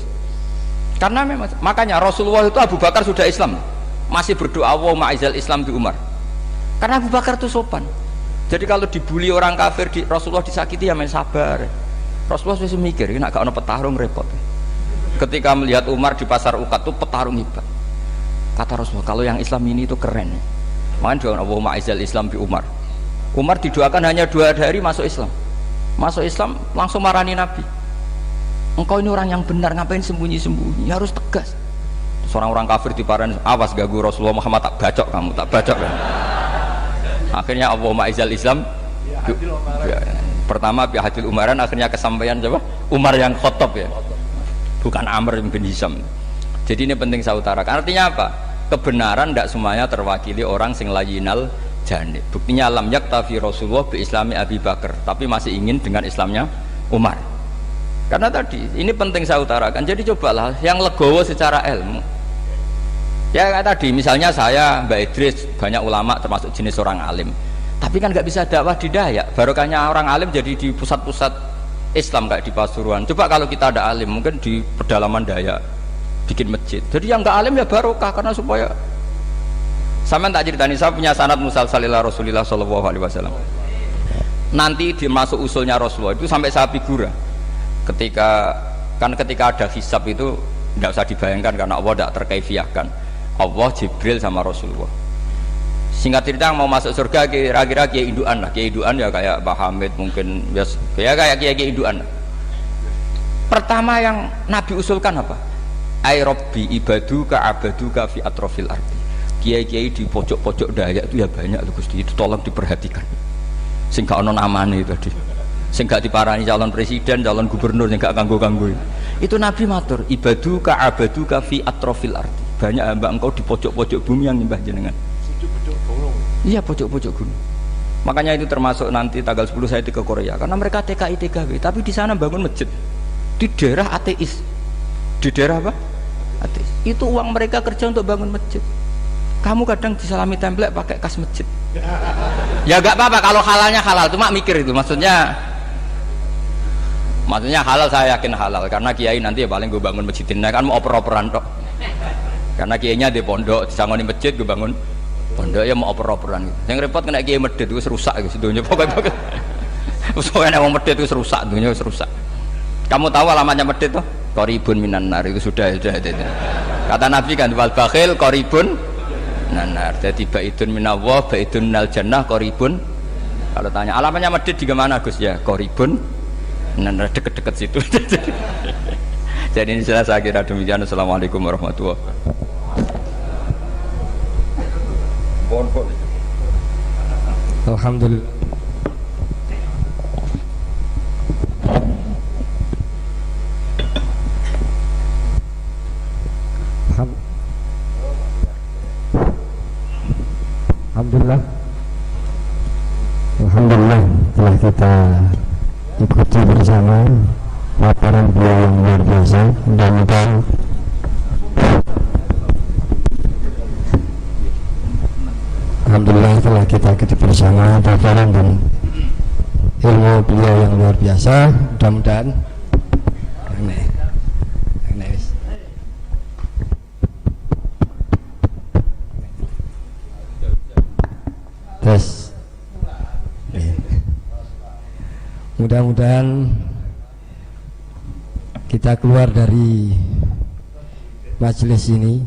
Karena memang makanya Rasulullah itu Abu Bakar sudah Islam, masih berdoa wa ma'izal Islam di Umar. Karena Abu Bakar itu sopan. Jadi kalau dibully orang kafir, Rasulullah disakiti ya main sabar. Rasulullah sudah mikir, ini agak ada petarung repot. Ketika melihat Umar di pasar Uqad itu petarung hebat. Kata Rasulullah, kalau yang Islam ini itu keren. Makanya doa Allahumma aizal Islam bi Umar. Umar didoakan hanya 2 hari masuk Islam. Masuk Islam langsung marani Nabi. Engkau ini orang yang benar, ngapain sembunyi-sembunyi? Harus tegas. Seorang orang kafir diparani, awas gagu Rasulullah Muhammad, tak bacok kamu, tak bacok kan. Akhirnya Allahumma aizal Islam. Ya, pertama bihadil umaran, akhirnya kesampaian coba Umar yang khotob ya, bukan Amr bin Hisham. Jadi ini penting saya utarakan. Artinya apa? Kebenaran tidak semuanya terwakili orang sing layinal janib. Buktinya lam yaktafi Rasulullah bi islami Abi Bakar, tapi masih ingin dengan Islamnya Umar. Karena tadi ini penting saya utarakan. Jadi cobalah yang legowo secara ilmu. Ya kayak tadi misalnya saya Mbak Idris, banyak ulama termasuk jenis orang alim. Tapi kan nggak bisa dakwah di Dayak, barokahnya orang alim jadi di pusat-pusat Islam kayak di Pasuruan. Coba kalau kita ada alim, mungkin di pedalaman Dayak bikin masjid. Jadi yang nggak alim ya barokah, karena supaya sama tak ceritani, saya punya sanad musalsal ila Rasulillah sallallahu alaihi wasallam. Nanti dimasuk usulnya Rasulullah itu sampai saya figura. Ketika ada hisab itu tidak usah dibayangkan karena Allah tidak terkaifiahkan. Allah Jibril sama Rasulullah. Singkat cerita mau masuk surga kira-kira kiai induan lah, kiai induan ya kayak Mbah Hamid mungkin ya kayak kiai induan. Pertama yang Nabi usulkan apa? Ai Rabbi ibaduka abaduka fi atrofil ardi. Kiai-kiai di pojok-pojok Dayak itu ya banyak loh Gusti, itu tolong diperhatikan. Sing gak ono namane tadi. Sing gak diparani calon presiden, calon gubernur sing gak kanggo-kanggo. Itu Nabi matur, ibaduka abaduka fi atrofil ardi. Banyak hamba engkau di pojok-pojok bumi yang nyembah jenengan. Iya, pojok-pojok gunung. Makanya itu termasuk nanti tanggal 10 saya ke Korea, karena mereka TKI TKW, tapi di sana bangun masjid di daerah ateis. Di daerah apa? Ateis. Itu uang mereka kerja untuk bangun masjid. Kamu kadang disalami template pakai kas masjid. Ya gak apa-apa kalau halalnya halal, cuma mikir itu maksudnya halal, saya yakin halal karena kiai nanti ya paling gue bangun masjid ini kan mau oper-operan tok. Karena kiainya di pondok disangoni masjid gue bangun pondok ya mau oper-operan gitu. Yang repot kena kiai medit itu rusak gitu dunia pokoknya. Soalnya wong medit itu rusak, dunia rusak. Kamu tahu alamatnya medit tuh? Qoribun minan nar, itu sudah. Kata Nabi kan wal bakhil qoribun nanar. Jadi baidun minallah, baidun minal jannah, qoribun. Kalau tanya alamatnya medit di mana Gus ya? Qoribun Nah, deket-deket situ. Jadi ini saya kira demikian. Assalamualaikum warahmatullahi wabarakatuh. Alhamdulillah. Alhamdulillah. Alhamdulillah telah kita ikuti bersama laporan beliau yang luar biasa. Mudah-mudahan Alhamdulillah telah kita ikuti bersama laporan dan ilmu beliau yang luar biasa. Mudah-mudahan mudah-mudahan kita keluar dari majelis ini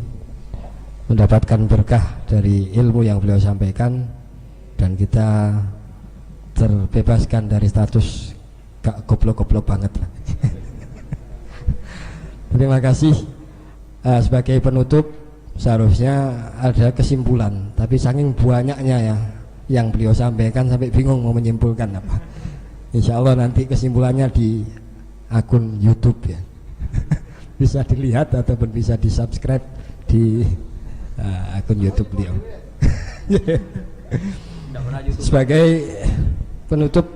mendapatkan berkah dari ilmu yang beliau sampaikan dan kita terbebaskan dari status gak goblok-goblok banget. Terima kasih. Sebagai penutup seharusnya ada kesimpulan, tapi saking banyaknya ya yang beliau sampaikan sampai bingung mau menyimpulkan apa. Insya Allah nanti kesimpulannya di akun YouTube ya. Bisa dilihat ataupun bisa di subscribe di akun YouTube beliau. Sebagai penutup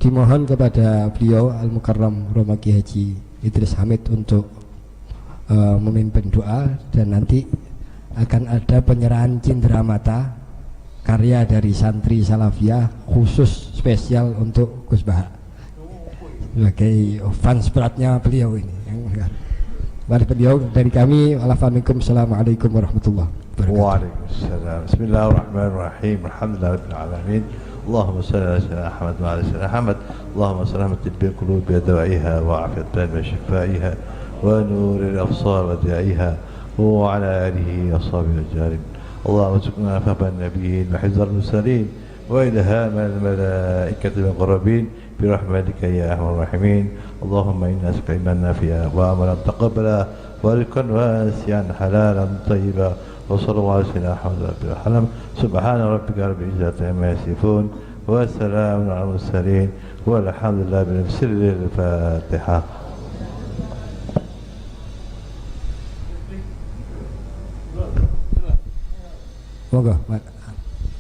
dimohon kepada beliau Al-Mukarram Romo Kiai Haji Idris Hamid untuk memimpin doa dan nanti akan ada penyerahan cindera mata karya dari santri Salafiyah khusus spesial untuk Gus Baha sebagai fans beratnya beliau ini. Mari beliau dari kami. Assalamualaikum warahmatullahi wabarakatuh. Waalaikumsalam. Bismillahirrahmanirrahim. Alhamdulillahirabbil alamin. Allahumma shalli ala sayyidina Muhammad wa ala sayyidina Muhammad. Allahumma salamatil bil qulubi wa dawaiha wa afiatan wa shifaiha wa nuril absar wa da'iha wa ala alihi wa sahbihi ajma'in. اللهم ارزقنا فهم النبيين وحفظ المرسلين وإلهام الملائكة المقربين برحمتك يا أرحم الراحمين. اللهم إنا نسألك علما نافعا وعملا متقبلا ورزقا واسعا حلالا طيبا وصلى الله على سيدنا محمد وسلم. سبحان ربك رب العزة عما يصفون وسلام على المرسلين والحمد لله بسر الفاتحة. Monggo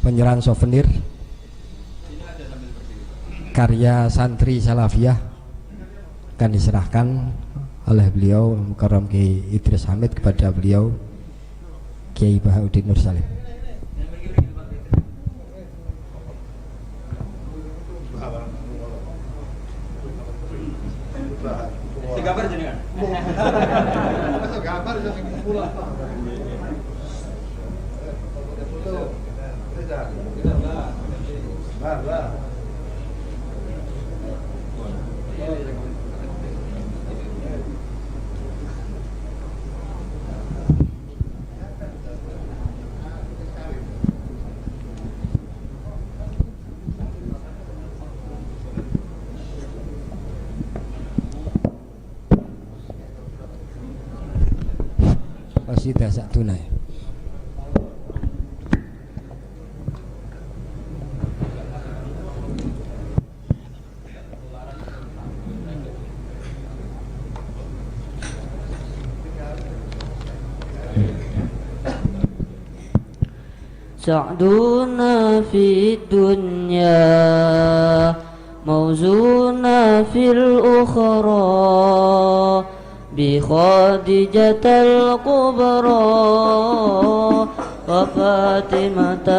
penyerahan souvenir karya santri Salafiyah akan diserahkan oleh beliau Mukarram Kiai Idris Hamid kepada beliau Kiai Bahauddin Nur Salim. Gambar jenengan. Qasidah sak tunai. سعدنا في الدنيا موزونا في الأخرى بخادجة الكبرى وفاطمة